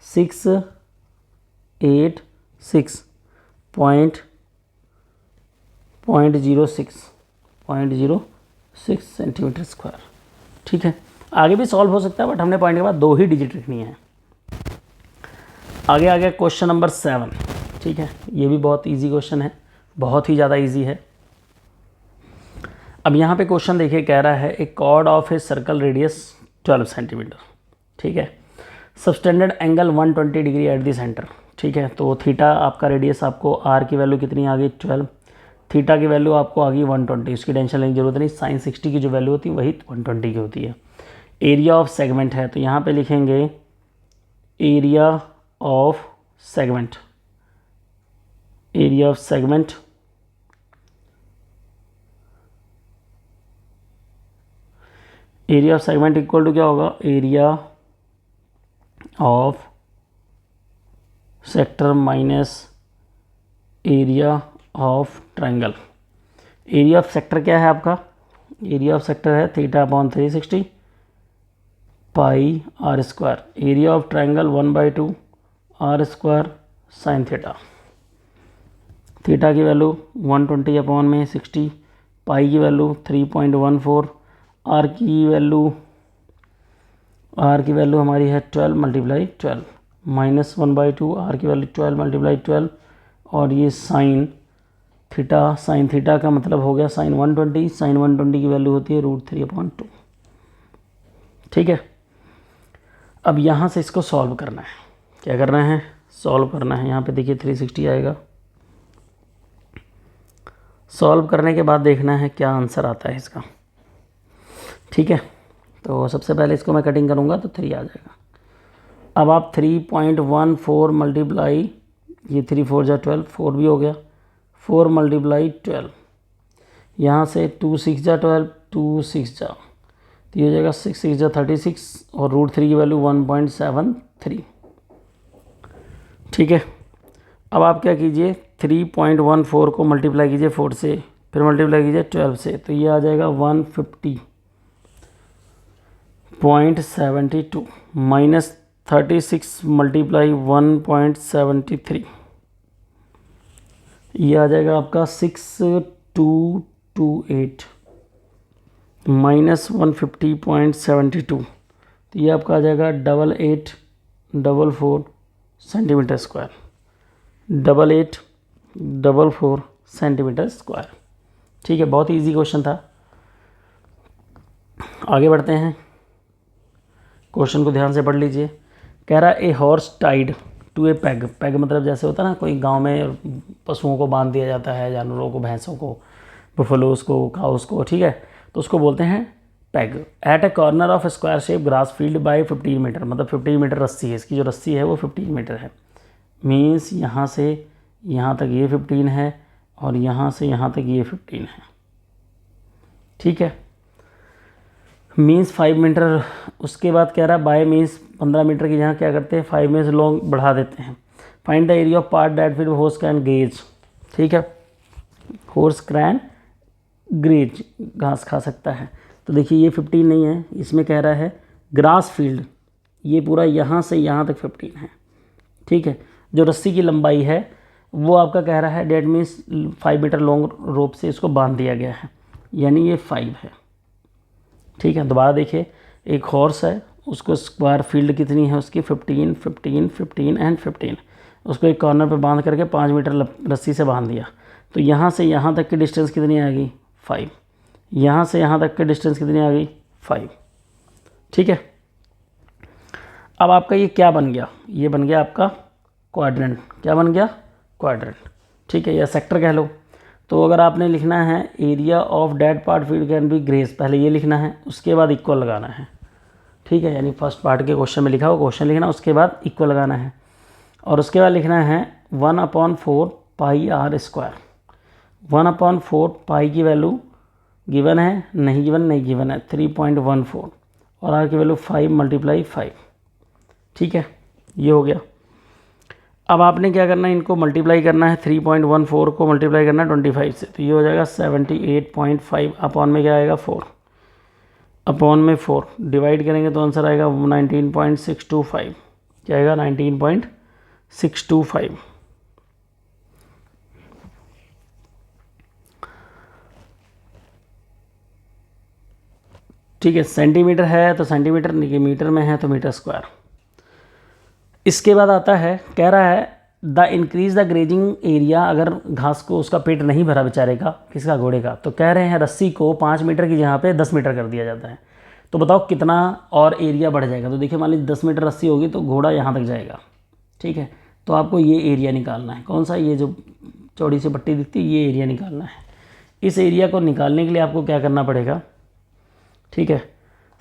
686.06 सेंटीमीटर स्क्वायर। ठीक है, आगे भी सॉल्व हो सकता है, बट हमने पॉइंट के बाद 2 ही डिजिट रखनी है। आगे आ गया क्वेश्चन नंबर 7। ठीक है, ये भी बहुत इजी क्वेश्चन है, बहुत ही ज़्यादा इजी है। अब यहाँ पे क्वेश्चन देखिए, कह रहा है a chord of a circle radius 12 centimetre. ठीक है, subtended angle 120 degree at the centre. ठीक है, तो थीटा आपका रेडियस, आपको आर की वैल्यू कितनी आ गई 12, थीटा की वैल्यू आपको आ गई 120, उसकी टेंशन लेने की जरूरत नहीं, साइन 60 की जो वैल्यू होती है वही 120 की होती है। एरिया ऑफ सेगमेंट है, तो यहाँ पे लिखेंगे area of segment, area of segment area of segment equal to क्या होगा, area of sector minus area of triangle. Area of sector क्या है आपका, एरिया ऑफ सेक्टर है theta upon 360 pi r square, area of triangle 1/2 r square sine theta. Theta की value 120 upon में 60, पाई की value 3.14, are की वैल्यू हमारी है 12 मल्टीप्लाई 12 माइनस 1/2, आर की वैल्यू 12 मल्टीप्लाई 12, और ये साइन थीटा का मतलब हो गया साइन 120, साइन 120 की वैल्यू होती है √3/2। ठीक है, अब यहाँ से इसको सॉल्व करना है, क्या करना है, सॉल्व करना है। यहाँ पे देखिए 360 आएगा, सॉल्व करने के बाद देखना है क्या आंसर आता है इसका। ठीक है, तो सबसे पहले इसको मैं कटिंग करूँगा तो 3 आ जाएगा। अब आप 3.14 मल्टीप्लाई, ये 3 4 जा 12, 4 भी हो गया, 4 मल्टीप्लाई 12, यहाँ से 2 6 जा 12, 2 6 जा, तो ये हो जाएगा 6 6 जा 36, और √3 की वैल्यू 1.73। ठीक है, अब आप क्या कीजिए, 3.14 को मल्टीप्लाई कीजिए 4 से, फिर मल्टीप्लाई कीजिए 12 से, तो ये आ जाएगा 150.72 माइनस 36 मल्टीप्लाई 1.73, ये आ जाएगा आपका 6228 माइनस 150.72, तो ये आपका आ जाएगा 8844 सेंटीमीटर स्क्वायर, 8844 सेंटीमीटर स्क्वायर। ठीक है, बहुत ही ईजी क्वेश्चन था। आगे बढ़ते हैं, क्वेश्चन को ध्यान से पढ़ लीजिए। कह रहा है a horse tied to a peg. Peg मतलब जैसे होता है ना, कोई गांव में पशुओं को बांध दिया जाता है, जानवरों को, भैंसों को, बुफलोस को, काउस को, ठीक है, तो उसको बोलते हैं peg. At a corner of square shape grass field by 15 metre, मतलब 15 मीटर रस्सी है, इसकी जो रस्सी है वो 15 मीटर है। मीन्स यहाँ से यहाँ तक ये 15 है और यहाँ से यहाँ तक ये 15 है, ठीक है। Means 5 metre. उसके बाद कह रहा है बाय मीन्स 15 मीटर की जहाँ क्या करते हैं 5 मीन्स लॉन्ग बढ़ा देते हैं। Find the area of part that fit horse can graze, ठीक है, हॉर्स कैन ग्रेज, घास खा सकता है। तो देखिए ये 15 नहीं है, इसमें कह रहा है ग्रास फील्ड, ये पूरा यहाँ से यहाँ तक 15 है, ठीक है। जो रस्सी की लंबाई है वो आपका कह रहा है that means 5 metre long rope से इसको बांध दिया गया है, यानी ये 5 है, ठीक है। दोबारा देखिए, एक हॉर्स है, उसको स्क्वायर फील्ड कितनी है उसकी 15, 15, 15 एंड 15। उसको एक कॉर्नर पे बांध करके 5 मीटर रस्सी से बांध दिया, तो यहाँ से यहाँ तक की डिस्टेंस कितनी आ गई 5, यहाँ से यहाँ तक की डिस्टेंस कितनी आ गई 5, ठीक है। अब आपका ये क्या बन गया, ये बन गया आपका क्वाड्रेंट। क्या बन गया, क्वाड्रेंट, ठीक है, या सेक्टर कह लो। तो अगर आपने लिखना है area of dead part field can be grace, पहले ये लिखना है, उसके बाद इक्वल लगाना है, ठीक है। यानी फर्स्ट पार्ट के क्वेश्चन में लिखा हो क्वेश्चन लिखना, उसके बाद इक्वल लगाना है, और उसके बाद लिखना है 1/4 पाई आर स्क्वायर। 1/4 पाई की वैल्यू गिवन है, नहीं गिवन, नहीं गिवन है 3.14, और आर की वैल्यू 5 × 5, ठीक है, ये हो गया। अब आपने क्या करना है, इनको मल्टीप्लाई करना है, 3.14 को मल्टीप्लाई करना है 25 से, तो ये हो जाएगा 78.5 अपॉन में क्या आएगा 4, अपॉन में 4 डिवाइड करेंगे तो आंसर आएगा 19.625, क्या आएगा 19.625, ठीक है। सेंटीमीटर है तो सेंटीमीटर, मीटर में है तो मीटर स्क्वायर। इसके बाद आता है, कह रहा है the increase the grazing area, अगर घास को उसका पेट नहीं भरा बेचारे का, किसका, घोड़े का, तो कह रहे हैं रस्सी को 5 मीटर की जगह पे 10 मीटर कर दिया जाता है। तो बताओ कितना और एरिया बढ़ जाएगा। तो देखिए मान लीजिए 10 मीटर रस्सी होगी तो घोड़ा यहाँ तक जाएगा, ठीक है। तो आपको ये एरिया निकालना है, कौन सा, ये जो चौड़ी सी पट्टी दिखती है, ये एरिया निकालना है। इस एरिया को निकालने के लिए आपको क्या करना पड़ेगा, ठीक है।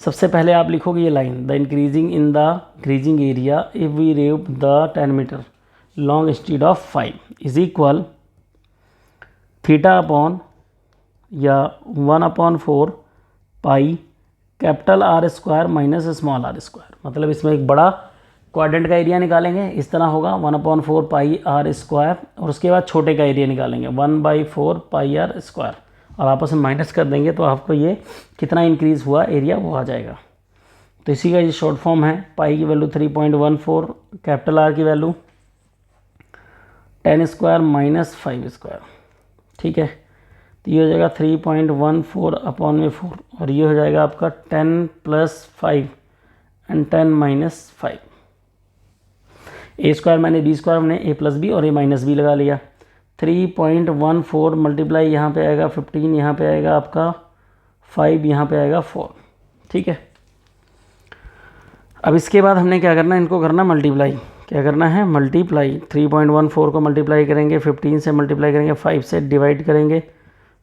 सबसे पहले आप लिखोगे ये line, the increasing in the grazing area if we rev the 10 metre long instead of 5 is equal theta upon या 1/4 pi capital r square minus small r square. मतलब इसमें एक बड़ा क्वाड्रेंट का एरिया निकालेंगे, इस तरह होगा 1/4 पाई आर स्क्वायर, और उसके बाद छोटे का एरिया निकालेंगे 1/4 पाई आर स्क्वायर, और आपस में माइनस कर देंगे तो आपको ये कितना इंक्रीज़ हुआ एरिया वो आ जाएगा। तो इसी का ये शॉर्ट फॉर्म है, पाई की वैल्यू 3.14, कैपिटल आर की वैल्यू 10 स्क्वायर माइनस 5 स्क्वायर, ठीक है। तो ये हो जाएगा 3.14 अपॉन में 4, और ये हो जाएगा आपका 10 + 5 एंड 10 - 5। ए स्क्वायर मैंने बी स्क्वायर मैंने ए + बी और ए - बी लगा लिया। 3.14 मल्टीप्लाई यहाँ पे आएगा 15, यहाँ पे आएगा आपका 5, यहाँ पे आएगा 4, ठीक है। अब इसके बाद हमने क्या करना है, इनको करना मल्टीप्लाई। क्या करना है, मल्टीप्लाई। 3.14 को मल्टीप्लाई करेंगे 15 से, मल्टीप्लाई करेंगे 5 से, डिवाइड करेंगे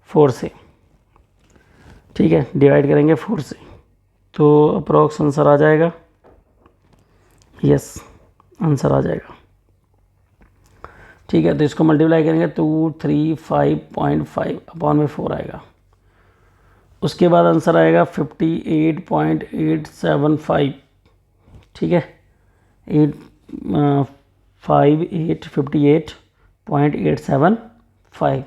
4 से, ठीक है, डिवाइड करेंगे 4 से, तो अप्रॉक्स आंसर आ जाएगा, यस आंसर आ जाएगा, ठीक है। तो इसको मल्टीप्लाई करेंगे 235.5 अपॉन में 4 आएगा। उसके बाद आंसर आएगा 58.875, ठीक है, 58.875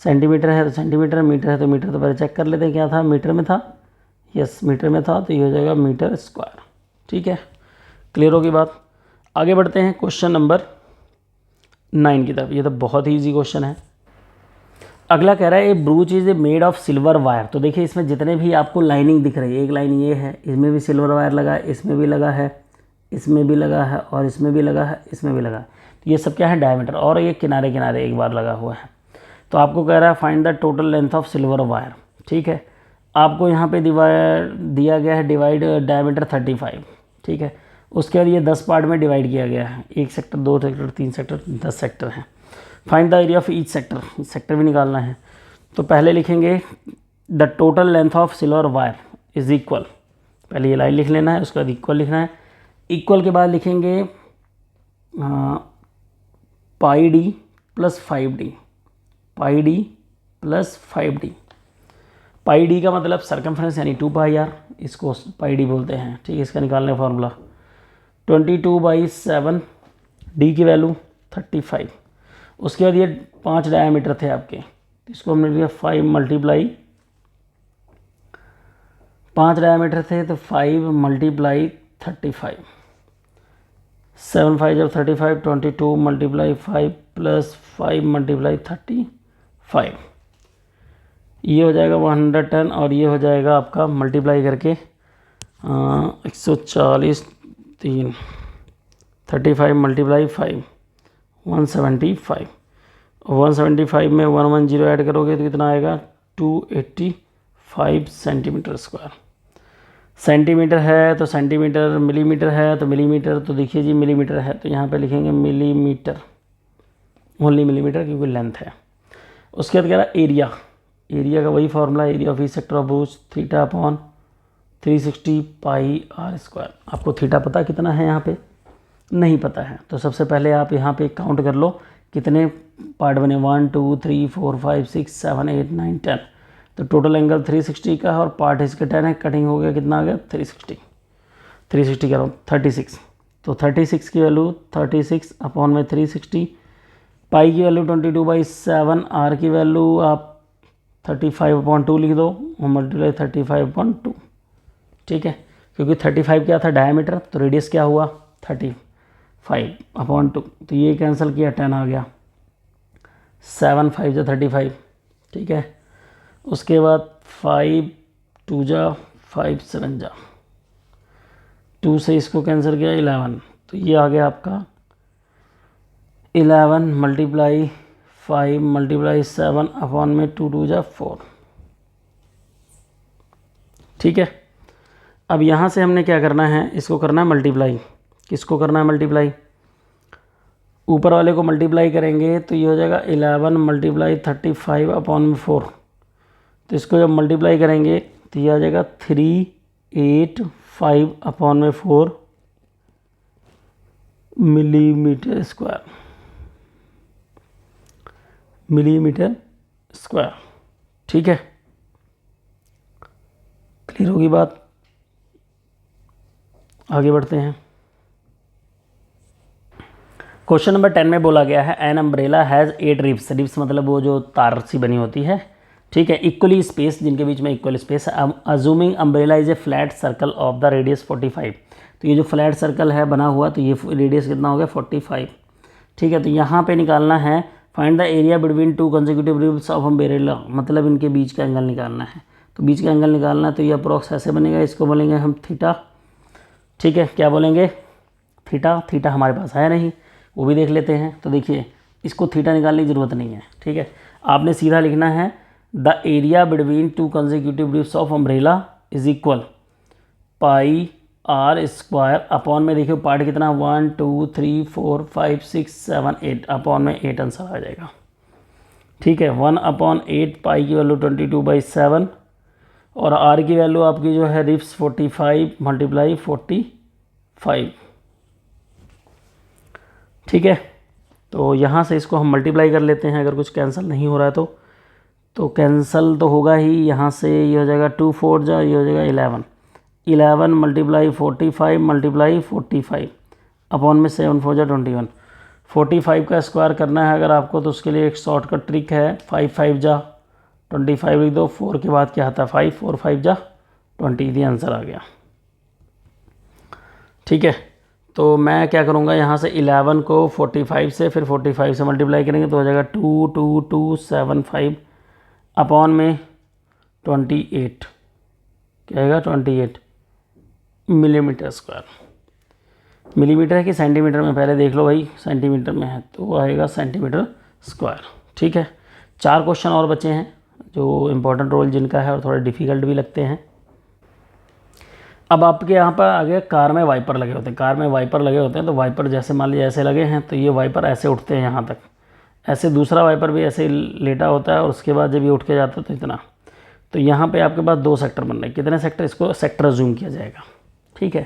सेंटीमीटर है तो सेंटीमीटर, मीटर है तो मीटर। तो पहले चेक कर लेते हैं क्या था, मीटर में था, यस मीटर में था, तो ये हो जाएगा मीटर स्क्वायर, ठीक है। क्लियर होगी बात। आगे बढ़ते हैं क्वेश्चन नंबर 9 की तरफ। ये तो बहुत ही ईजी क्वेश्चन है। अगला कह रहा है a brooch is made of silver wire. तो देखिए इसमें जितने भी आपको लाइनिंग दिख रही है, एक लाइन ये है, इसमें भी सिल्वर वायर लगा है, इसमें भी लगा है, इसमें भी लगा है, और इसमें भी लगा है, इसमें भी लगा है। तो ये सब क्या है, डायमीटर, और ये किनारे किनारे एक बार लगा हुआ है। तो आपको कह रहा है find the total length of silver wire, ठीक है। आपको यहाँ पे डिवाइड दिया गया है, डिवाइड डायमीटर 35, ठीक है। उसके बाद ये 10 पार्ट में डिवाइड किया गया है, 1 सेक्टर, 2 सेक्टर, 3 सेक्टर, 10 सेक्टर हैं। Find the area of each sector, sector भी निकालना है। तो पहले लिखेंगे the total length of silver wire is equal, पहले ये लाइन लिख लेना है, उसके बाद इक्वल लिखना है। इक्वल के बाद लिखेंगे पाई डी प्लस 5d, पाई डी प्लस 5d। पाई डी का मतलब सर्कमफ्रेंस यानी 2πr, इसको पाई डी बोलते हैं, ठीक है। इसका निकालने का फॉर्मूला 22/7, डी की वैल्यू 35। उसके बाद ये 5 डायमीटर थे आपके, इसको हमने लिया 5 मल्टीप्लाई, 5 डायमीटर थे तो 5 मल्टीप्लाई 35, 7 5 जब 35, 22 मल्टीप्लाई 5 प्लस 5 मल्टीप्लाई 35, ये हो जाएगा 110 और ये हो जाएगा आपका मल्टीप्लाई करके 140, 3, 35 मल्टीप्लाई 5 175, 175 में 110 ऐड करोगे तो कितना आएगा 285 सेंटीमीटर स्क्वायर। सेंटीमीटर है तो सेंटीमीटर, मिलीमीटर है तो मिलीमीटर, तो देखिए जी मिलीमीटर है तो यहाँ पे लिखेंगे मिलीमीटर, ओनली मिलीमीटर क्योंकि लेंथ है। उसके बाद कह रहा एरिया, एरिया का वही formula, area of each sector of bush theta upon 360 pi r square. आपको थीटा पता कितना है, यहाँ पे नहीं पता है, तो सबसे पहले आप यहाँ पे काउंट कर लो कितने पार्ट बने, 1 2 3 4 5 6 7 8 9 10, तो टोटल एंगल 360 का है और पार्ट इसके 10 है, कटिंग हो गया कितना आ गया 360 कह रहा हूँ 36, तो 36 की वैल्यू 36 अपॉन में 360, पाई की वैल्यू 22/7, आर की वैल्यू आप 35/2 लिख दो और मल्टीप्लाई 35/2, ठीक है। क्योंकि 35 क्या था डायमीटर, तो रेडियस क्या हुआ 35/2, तो ये कैंसिल किया 10 आ गया, 7 5 जा 35, ठीक है। उसके बाद 5 2 जा 5 7 जा, 2 से इसको कैंसिल किया 11, तो ये आ गया आपका 11 मल्टीप्लाई 5 मल्टीप्लाई 7 अपॉन में 2 2 जा 4, ठीक है। अब यहाँ से हमने क्या करना है, इसको करना है मल्टीप्लाई, किसको करना है मल्टीप्लाई, ऊपर वाले को मल्टीप्लाई करेंगे तो ये हो जाएगा 11 मल्टीप्लाई 35 अपॉन में 4, तो इसको जब मल्टीप्लाई करेंगे तो ये आ जाएगा 385 अपॉन में 4 मिलीमीटर स्क्वायर, मिलीमीटर स्क्वायर, ठीक है। क्लियर होगी बात, आगे बढ़ते हैं। क्वेश्चन नंबर 10 में बोला गया है an umbrella has 8 ribs, ribs मतलब वो जो तार सी बनी होती है, ठीक है, इक्वली स्पेस, जिनके बीच में इक्वल स्पेस है। Assuming umbrella is a flat circle of the radius 45, तो ये जो फ्लैट सर्कल है बना हुआ, तो ये रेडियस कितना हो गया 45, ठीक है। तो यहाँ पे निकालना है find the area between 2 consecutive ribs of umbrella, मतलब इनके बीच का एंगल निकालना है। तो बीच का एंगल निकालना है तो ये अप्रॉक्स ऐसे बनेगा, इसको बोलेंगे हम थीटा, ठीक है। क्या बोलेंगे थीटा, थीटा हमारे पास है नहीं, वो भी देख लेते हैं। तो देखिए इसको थीटा निकालने की ज़रूरत नहीं है, ठीक है। आपने सीधा लिखना है the area between 2 consecutive ribs of umbrella is equal pi r square upon में, देखिए पार्ट कितना 1 2 3 4 5 6 7 8, अपॉन में 8 आंसर आ जाएगा, ठीक है। 1/8 पाई की वैल्यू 22/7 और आर की वैल्यू आपकी जो है रिब्स 45 मल्टीप्लाई 45, ठीक है। तो यहाँ से इसको हम मल्टीप्लाई कर लेते हैं, अगर कुछ कैंसिल नहीं हो रहा है तो कैंसिल तो होगा ही, यहाँ से ये हो जाएगा 2 4 जा, ये हो जाएगा 11 मल्टीप्लाई 45 मल्टीप्लाई 45 अपॉन में 7 4 जा 21, 45 का स्क्वायर करना है अगर आपको, तो उसके लिए एक शॉर्टकट ट्रिक है, 5 5 जा 25 लिख दो, 4 के बाद क्या आता है 5 4 5 जा 20, ये आंसर आ गया, ठीक है। तो मैं क्या करूँगा, यहाँ से 11 को 45 से, फिर 45 से मल्टीप्लाई करेंगे तो हो जाएगा 22275 अपॉन में 28, क्या आएगा 28 मिलीमीटर स्क्वायर। मिलीमीटर है कि सेंटीमीटर में, पहले देख लो भाई, सेंटीमीटर में है तो वो आएगा सेंटीमीटर स्क्वायर, ठीक है। 4 क्वेश्चन और बचे हैं, जो इम्पोर्टेंट रोल जिनका है और थोड़े डिफ़िकल्ट भी लगते हैं। अब आपके यहाँ पर आगे कार में वाइपर लगे होते हैं, कार में वाइपर लगे होते हैं, तो वाइपर जैसे मान लीजिए ऐसे लगे हैं तो ये वाइपर ऐसे उठते हैं यहाँ तक, ऐसे दूसरा वाइपर भी ऐसे लेटा होता है और उसके बाद जब ये उठ के जाता है तो इतना। तो यहाँ पे आपके पास 2 सेक्टर बन रहे हैं। कितने सेक्टर, इसको सेक्टर जूम किया जाएगा। ठीक है,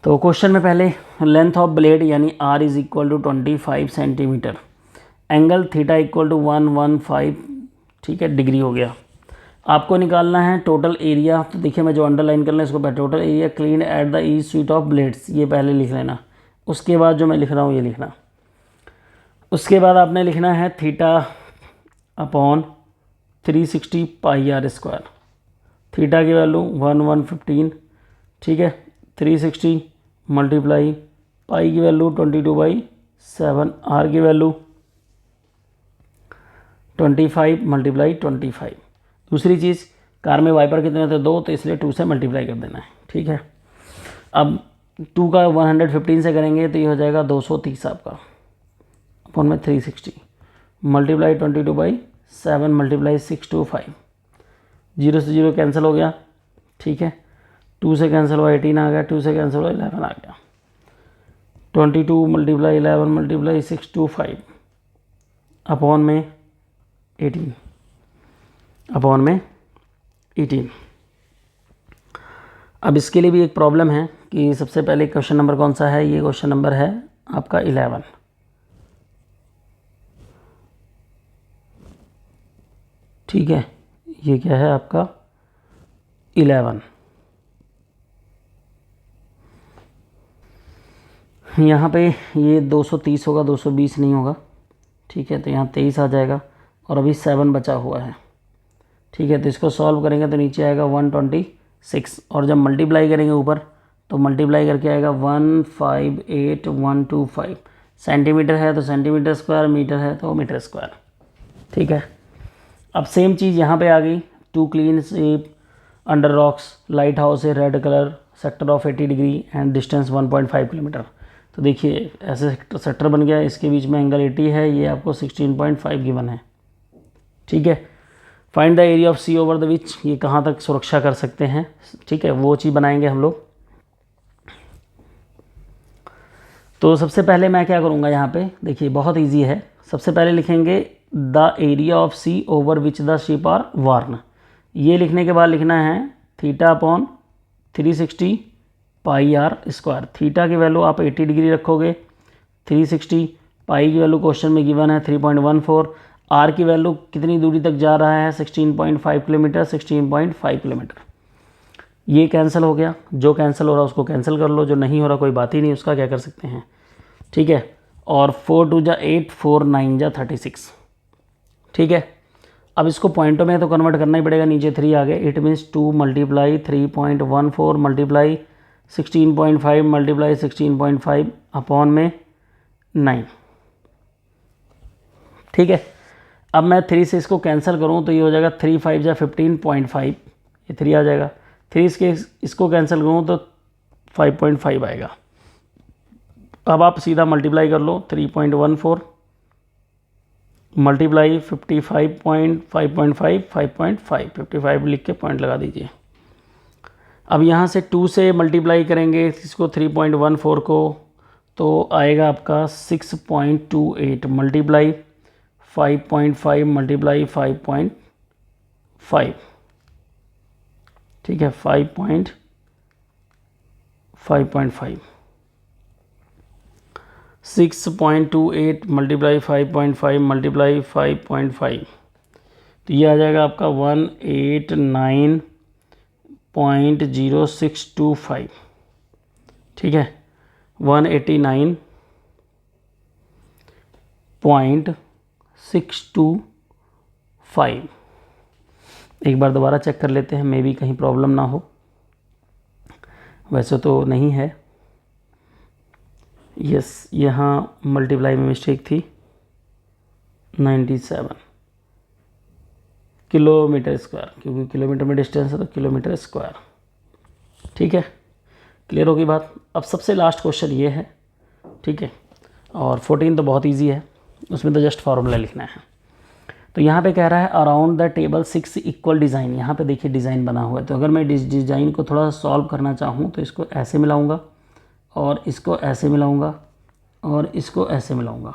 तो क्वेश्चन में पहले लेंथ ऑफ ब्लेड यानी R is equal to 25 centimetre, angle theta equal to 115, ठीक है, डिग्री हो गया। आपको निकालना है टोटल एरिया। तो देखिए मैं जो अंडरलाइन करना है इसको पहले, total area clean at the each sweet of blades, ये पहले लिख लेना। उसके बाद जो मैं लिख रहा हूँ ये लिखना। उसके बाद आपने लिखना है theta upon 360 pi r square. Theta की वैल्यू 1115, ठीक है, 360 मल्टीप्लाई पाई की वैल्यू 22/7, आर की वैल्यू 25 मल्टीप्लाई 25। दूसरी चीज़, कार में वाइपर कितने थे, 2, तो इसलिए 2 से मल्टीप्लाई कर देना है। ठीक है, अब 2 का 115 से करेंगे तो ये हो जाएगा 230 आपका, अपॉन में 360 मल्टीप्लाई 22/7 मल्टीप्लाई 625, 0 से 0 कैंसिल हो गया। ठीक है, 2 से कैंसिल हुआ 18 आ गया, 2 से कैंसिल हुआ 11 आ गया, 22 मल्टीप्लाई 11 मल्टीप्लाई 625 अपॉन में 18, अपॉन में 18। अब इसके लिए भी एक प्रॉब्लम है कि सबसे पहले क्वेश्चन नंबर कौन सा है, ये क्वेश्चन नंबर है आपका 11। ठीक है, ये क्या है आपका 11। यहाँ पे ये 230 होगा, 220 नहीं होगा। ठीक है, तो यहाँ 23 आ जाएगा और अभी 7 बचा हुआ है। ठीक है, तो इसको सॉल्व करेंगे तो नीचे आएगा 126 और जब मल्टीप्लाई करेंगे ऊपर तो मल्टीप्लाई करके आएगा 158125। सेंटीमीटर है तो सेंटीमीटर स्क्वायर, मीटर है तो मीटर स्क्वायर। ठीक है, अब सेम चीज़ यहाँ पे आ गई। 2 clean sweep under rocks, lighthouse है, red colour, sector of 80 degree and distance 1.5 kilometre. तो देखिए ऐसे सेक्टर बन गया, इसके बीच में एंगल 80 है, ये आपको 16.5 गिवन है। ठीक है, find the area of sea over the which, ये कहाँ तक सुरक्षा कर सकते हैं। ठीक है, वो चीज़ बनाएंगे हम लोग। तो सबसे पहले मैं क्या करूँगा यहाँ पे, देखिए बहुत इजी है। सबसे पहले लिखेंगे the area of sea over which the ship are warn. ये लिखने के बाद लिखना है theta upon 360 pi r square. Theta की वैल्यू आप 80 डिग्री रखोगे, 360 पाई की वैल्यू क्वेश्चन में गिवन है 3.14, आर की वैल्यू कितनी दूरी तक जा रहा है 16.5 किलोमीटर, 16.5 किलोमीटर। ये कैंसिल हो गया, जो कैंसिल हो रहा है उसको कैंसिल कर लो, जो नहीं हो रहा कोई बात ही नहीं, उसका क्या कर सकते हैं। ठीक है, और 4 2 जा 8, 4 9 जा 36। ठीक है, अब इसको पॉइंटों में तो कन्वर्ट करना ही पड़ेगा, नीचे 3 आ गए। It means 2 multiply 3.14 multiply 16.5 multiply 16.5 upon में 9। ठीक है, अब मैं 3 से इसको कैंसिल करूं तो ये हो जाएगा 3 5 जा 15.5, ये 3 आ जाएगा। 3 इसको कैंसिल करूं तो 5.5 आएगा। अब आप सीधा मल्टीप्लाई कर लो, 3.14 मल्टीप्लाई 55.5.5 5.5, 55 लिख के पॉइंट लगा दीजिए। अब यहाँ से 2 से मल्टीप्लाई करेंगे इसको 3.14 को, तो आएगा आपका 6.28 मल्टीप्लाई 5.5 मल्टीप्लाई 5.5। ठीक है, 5.5 6.28 मल्टीप्लाई 5.5 मल्टीप्लाई 5.5, तो ये आ जाएगा आपका 189.0625। ठीक है, 189.625। एक बार दोबारा चेक कर लेते हैं, मे बी कहीं प्रॉब्लम ना हो, वैसे तो नहीं है। यस, यहाँ मल्टीप्लाई में मिस्टेक थी, 97 किलोमीटर स्क्वायर, क्योंकि किलोमीटर में डिस्टेंस है तो किलोमीटर स्क्वायर। ठीक है, क्लियर होगी बात। अब सबसे लास्ट क्वेश्चन ये है। ठीक है, और 14 तो बहुत इजी है, उसमें तो जस्ट फार्मूला लिखना है। तो यहाँ पे कह रहा है around the table 6 equal design. यहाँ पे देखिए डिज़ाइन बना हुआ है, तो अगर मैं इस डिज़ाइन को थोड़ा सॉल्व करना चाहूँ तो इसको ऐसे मिलाऊंगा और इसको ऐसे मिलाऊंगा और इसको ऐसे मिलाऊंगा।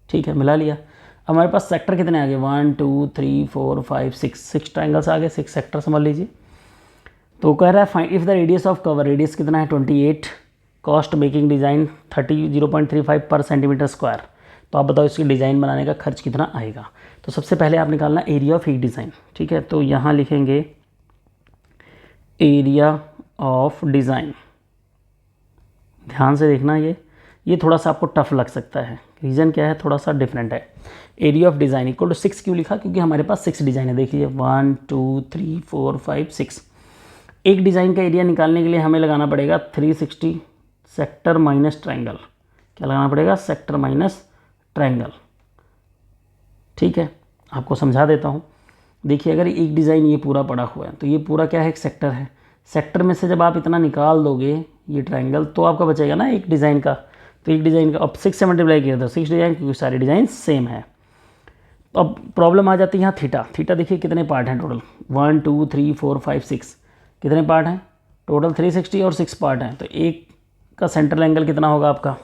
ठीक है, मिला लिया। अब हमारे पास सेक्टर कितने आ गए, 1 2 3 4 5 6 ट्राइंगल्स आ गए, 6 सेक्टर समझ लीजिए। तो कह रहा है find if the radius of cover, radius कितना है 28, कॉस्ट मेकिंग डिज़ाइन 0.35 पर सेंटीमीटर स्क्वायर। तो आप बताओ इसकी डिज़ाइन बनाने का खर्च कितना आएगा। तो सबसे पहले आप निकालना एरिया ऑफ ईच डिज़ाइन। ठीक है, तो यहाँ लिखेंगे एरिया ऑफ डिज़ाइन। ध्यान से देखना, ये थोड़ा सा आपको टफ लग सकता है, रीज़न क्या है, थोड़ा सा डिफरेंट है। Area of design equal to 6 क्यों लिखा, क्योंकि हमारे पास 6 डिज़ाइन है। देखिए 1 2 3 4 5 6। एक डिज़ाइन का एरिया निकालने के लिए हमें लगाना पड़ेगा 360 सेक्टर माइनस ट्रायंगल। क्या लगाना पड़ेगा, सेक्टर माइनस ट्रायंगल। ठीक है, आपको समझा देता हूँ। देखिए अगर एक डिज़ाइन ये पूरा पड़ा हुआ है तो ये पूरा क्या है, एक सेक्टर है। सेक्टर में से जब आप इतना निकाल दोगे ये ट्रायंगल, तो आपका बचेगा ना एक डिज़ाइन का। तो एक डिज़ाइन का अब 6 से मल्टीप्लाई किया तो 6 डिज़ाइन, क्योंकि सारी डिज़ाइन सेम है। तो अब प्रॉब्लम आ जाती है यहाँ थीटा। थीटा देखिए कितने पार्ट हैं टोटल, 1 2 3 4 5 6, कितने पार्ट हैं टोटल, 360 और 6 पार्ट हैं। तो एक का सेंट्रल एंगल कितना होगा आपका,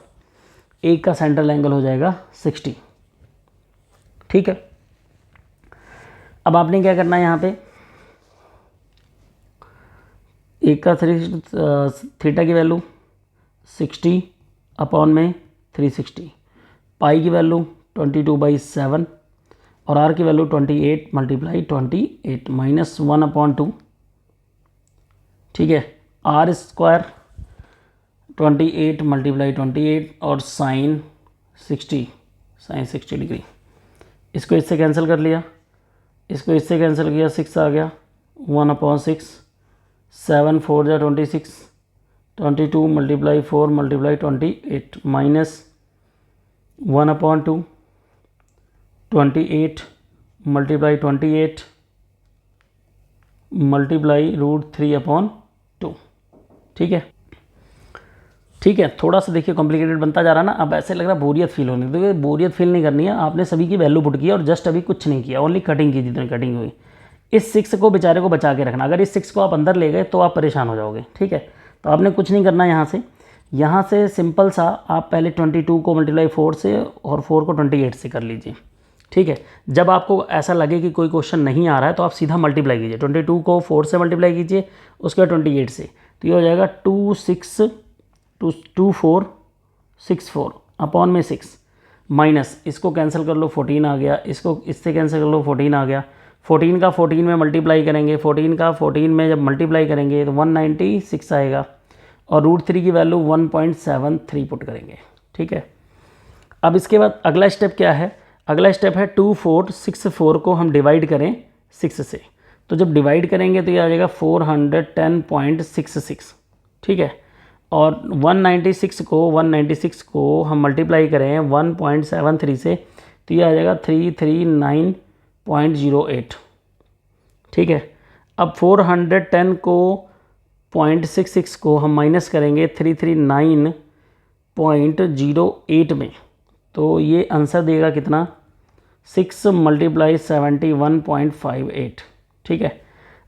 एक का सेंट्रल एंगल हो जाएगा 60। ठीक है, अब आपने क्या करना है, यहाँ पे एक का थीटा की वैल्यू 60 अपॉन में 360, पाई की वैल्यू 22/7 और आर की वैल्यू 28 मल्टीप्लाई 28 माइनस 1/2। ठीक है, आर स्क्वायर 28 मल्टीप्लाई 28 और साइन 60 डिग्री। इसको इससे कैंसिल कर लिया, इसको इससे कैंसिल किया, 6 आ गया, 1/6, 7 4 जा 26, 22 multiply 4 multiply 28 minus 1/2, 28 multiply 28 multiply √3/2। ठीक है, थोड़ा सा देखिए कॉम्प्लिकेटेड बनता जा रहा है ना। अब ऐसे लग रहा है बोरियत फील होने, तो बोरियत फील नहीं करनी है। आपने सभी की वैल्यू पुट किया और जस्ट अभी कुछ नहीं किया, ओनली कटिंग की, जितनी कटिंग हुई। इस 6 को बेचारे को बचा के रखना, अगर इस 6 को आप अंदर ले गए तो आप परेशान हो जाओगे। ठीक है, तो आपने कुछ नहीं करना यहाँ से सिंपल सा आप पहले 22 को मल्टीप्लाई 4 से और 4 को 28 से कर लीजिए। ठीक है, जब आपको ऐसा लगे कि कोई क्वेश्चन नहीं आ रहा है तो आप सीधा मल्टीप्लाई कीजिए, 22 को 4 से मल्टीप्लाई कीजिए, उसके बाद 28 से, तो ये हो जाएगा 2464 अपॉन में 6 माइनस, इसको कैंसिल कर लो 14 आ गया, इसको इससे कैंसिल कर लो 14 आ गया, 14 का 14 में मल्टीप्लाई करेंगे, 14 का 14 में जब मल्टीप्लाई करेंगे तो 196 आएगा और √3 की वैल्यू 1.73 पुट करेंगे। ठीक है, अब इसके बाद अगला स्टेप क्या है, अगला स्टेप है 2464 को हम डिवाइड करें 6 से। तो जब डिवाइड करेंगे तो ये आ जाएगा 410.66। ठीक है, और 196 को हम मल्टीप्लाई करें 1.73 से तो ये आ जाएगा 339.08। ठीक है, अब 410 को 0.66 को हम माइनस करेंगे 339.08 में, तो ये आंसर देगा कितना, 6 मल्टीप्लाई 71.58। ठीक है,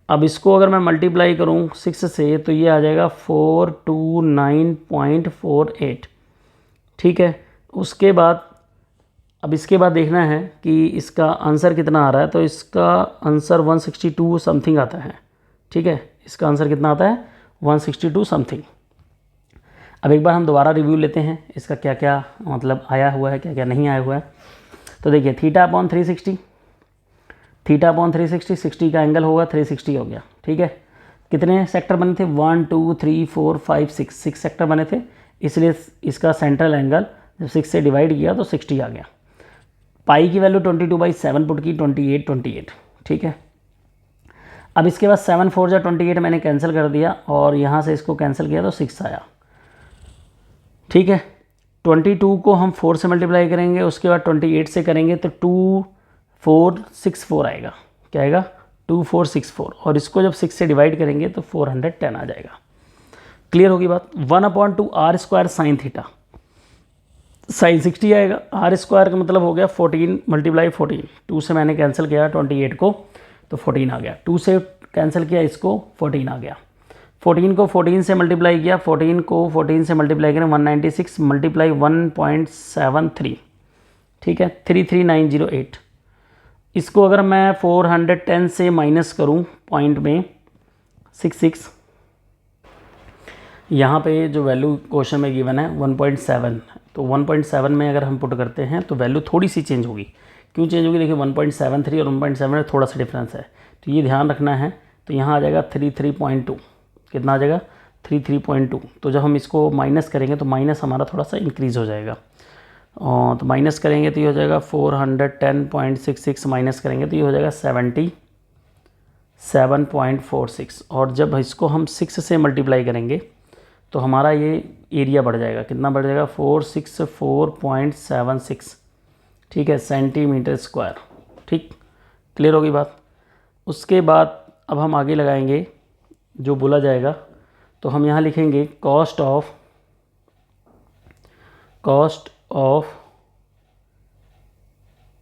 अब इसको अगर मैं मल्टीप्लाई करूँ 6 से तो ये आ जाएगा 429.48। ठीक है, उसके बाद अब इसके बाद देखना है कि इसका आंसर कितना आ रहा है। तो इसका आंसर 162 समथिंग आता है। ठीक है, इसका आंसर कितना आता है, 162 समथिंग। अब एक बार हम दोबारा रिव्यू लेते हैं इसका क्या क्या मतलब आया हुआ है, क्या क्या नहीं आया हुआ है। तो देखिए थीटा अपॉन 360, 60 का एंगल होगा 360 हो गया। ठीक है, कितने सेक्टर बने थे, 1 2 3 4 5 6 सेक्टर बने थे, इसलिए इसका सेंट्रल एंगल जब 6 से डिवाइड किया तो 60 आ गया। पाई की वैल्यू 22/7 पुट की, 28। ठीक है, अब इसके बाद 7 4 जा 28 मैंने कैंसिल कर दिया और यहाँ से इसको कैंसिल किया तो 6 आया। ठीक है, 22 को हम 4 से मल्टीप्लाई करेंगे, उसके बाद 28 से करेंगे तो 2464 आएगा। क्या आएगा, 2464, और इसको जब 6 से डिवाइड करेंगे तो 410 आ जाएगा। क्लियर होगी बात। 1/2 r² साइन थीटा, साइन 60 आएगा। आर स्क्वायर का मतलब हो गया 14 मल्टीप्लाई 14, 2 से मैंने कैंसिल किया 28 को तो 14 आ गया, 2 से कैंसिल किया इसको 14 आ गया, 14 को 14 से मल्टीप्लाई किया, 14 को 14 से मल्टीप्लाई करें 196 मल्टीप्लाई 1.73, ठीक है 33908। इसको अगर मैं 410 से माइनस करूं पॉइंट में 66, यहाँ पे जो वैल्यू क्वेश्चन में गिवन है 1.7, तो 1.7 में अगर हम पुट करते हैं तो वैल्यू थोड़ी सी चेंज होगी। क्यों चेंज होगी? देखिए 1.73 और 1.7 में थोड़ा सा डिफरेंस है, तो ये ध्यान रखना है। तो यहाँ आ जाएगा 33.2, कितना आ जाएगा 33.2। तो जब हम इसको माइनस करेंगे तो माइनस हमारा थोड़ा सा इंक्रीज़ हो जाएगा, तो माइनस करेंगे तो ये हो जाएगा 410.66 माइनस करेंगे तो ये हो जाएगा 77.46। और जब इसको हम 6 से मल्टीप्लाई करेंगे तो हमारा ये एरिया बढ़ जाएगा, कितना बढ़ जाएगा 464.76, ठीक है सेंटीमीटर स्क्वायर। ठीक, क्लियर होगी बात। उसके बाद अब हम आगे लगाएंगे जो बोला जाएगा, तो हम यहाँ लिखेंगे cost of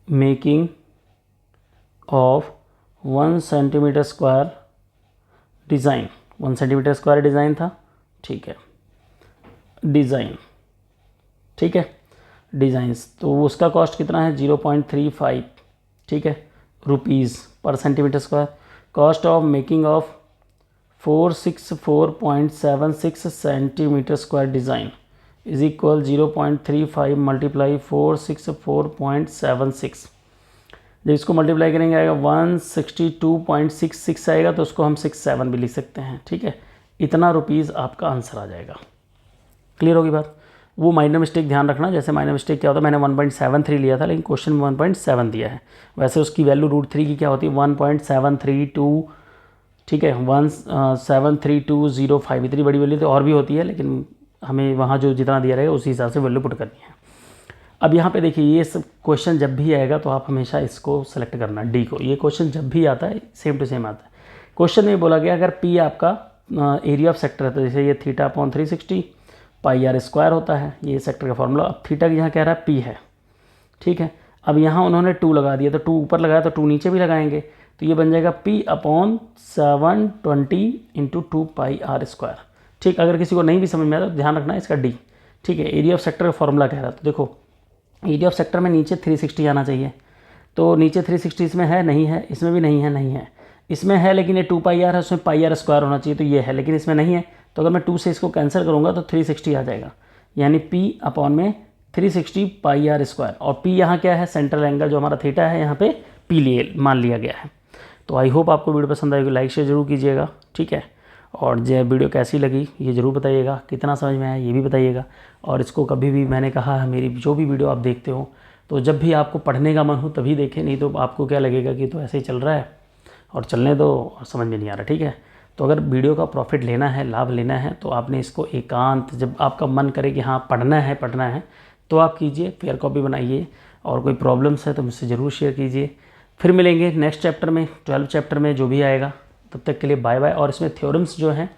making of 1 centimetre square design, 1 centimetre square design था, ठीक है डिज़ाइन, ठीक है डिज़ाइंस, तो उसका कॉस्ट कितना है 0.35, ठीक है रुपीज़ पर centimetre square. Cost of making of 464.76 centimetre square design is equal 0.35 multiply 464.76। जब इसको मल्टीप्लाई करेंगे आएगा 162.66 आएगा, तो उसको हम 67 भी लिख सकते हैं, ठीक है इतना रुपीज़ आपका आंसर आ जाएगा। क्लियर होगी बात। वो माइनर मिस्टेक ध्यान रखना, जैसे माइनर मिस्टेक क्या होता है, मैंने 1.73 लिया था लेकिन क्वेश्चन में 1.7 दिया है, वैसे उसकी वैल्यू √3 की क्या होती है 1.732, ठीक है 17320 इतनी बड़ी वैल्यू तो और भी होती है, लेकिन हमें वहाँ जो जितना दिया रहेगा उसी हिसाब से वैल्यू पुट करनी है। अब यहाँ पे देखिए ये सब क्वेश्चन जब भी आएगा तो आप हमेशा इसको सेलेक्ट करना डी को, ये क्वेश्चन जब भी आता है सेम टू सेम आता है। क्वेश्चन में बोला गया अगर पी आपका एरिया ऑफ सेक्टर है, तो जैसे ये θ/360 पाई आर स्क्वायर होता है, ये सेक्टर का फॉर्मूला। अब थीटा यहाँ कह रहा है पी है, ठीक है। अब यहाँ उन्होंने 2 लगा दिया, तो 2 ऊपर लगाया तो 2 नीचे भी लगाएंगे, तो ये बन जाएगा P/720 × 2 पाई आर स्क्वायर। ठीक, अगर किसी को नहीं भी समझ में आता तो ध्यान रखना इसका डी, ठीक है। एरिया ऑफ सेक्टर का फॉर्मूला कह रहा है, तो देखो एरिया ऑफ सेक्टर में नीचे 360 आना चाहिए, तो नीचे 360 इसमें है नहीं है, इसमें भी नहीं है, नहीं है, इसमें है लेकिन ये 2 पाई आर है, उसमें पाई आर स्क्वायर होना चाहिए, तो ये है लेकिन इसमें नहीं है, तो अगर मैं 2 से इसको कैंसिल करूँगा तो 360 आ जाएगा, यानी P/360 पाई आर स्क्वायर। और P यहाँ क्या है, सेंट्रल एंगल जो हमारा थीटा है यहाँ पे P लिए मान लिया गया है। तो आई होप आपको वीडियो पसंद आएगी, लाइक शेयर जरूर कीजिएगा, ठीक है। और जो वीडियो कैसी लगी ये ज़रूर बताइएगा, कितना समझ में आया ये भी बताइएगा। और इसको कभी भी मैंने कहा है मेरी जो भी वीडियो आप देखते हो तो जब भी आपको पढ़ने का मन हो तभी देखें, नहीं तो आपको क्या लगेगा कि तो ऐसे ही चल रहा है और चलने दो, समझ में नहीं आ रहा, ठीक है। तो अगर वीडियो का प्रॉफिट लेना है, लाभ लेना है, तो आपने इसको एकांत जब आपका मन करे कि हाँ पढ़ना है तो आप कीजिए, फेयर कॉपी बनाइए। और कोई प्रॉब्लम्स है तो मुझसे ज़रूर शेयर कीजिए। फिर मिलेंगे नेक्स्ट चैप्टर में, 12 चैप्टर में जो भी आएगा। तब तक के लिए बाय बाय। और इसमें थ्योरम्स जो हैं,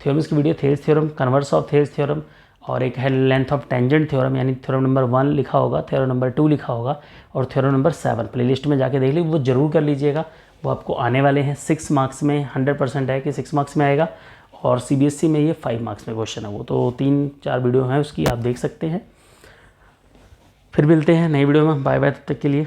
थ्योरम्स की video, Thales theorem, converse of Thales theorem, और एक है लेंथ ऑफ टेंजेंट थ्योरम, यानी थ्योरम नंबर 1 लिखा होगा, थ्योरम नंबर 2 लिखा होगा, और थ्योरम नंबर 7 प्लेलिस्ट में जाके देख लीजिए, वो ज़रूर कर लीजिएगा। वो आपको आने वाले हैं 6 मार्क्स में, 100% है कि 6 मार्क्स में आएगा। और CBSE में ये 5 मार्क्स में क्वेश्चन है, वो तो 3-4 वीडियो हैं उसकी, आप देख सकते हैं। फिर मिलते हैं नई वीडियो में, बाय बाय, तब तक के लिए।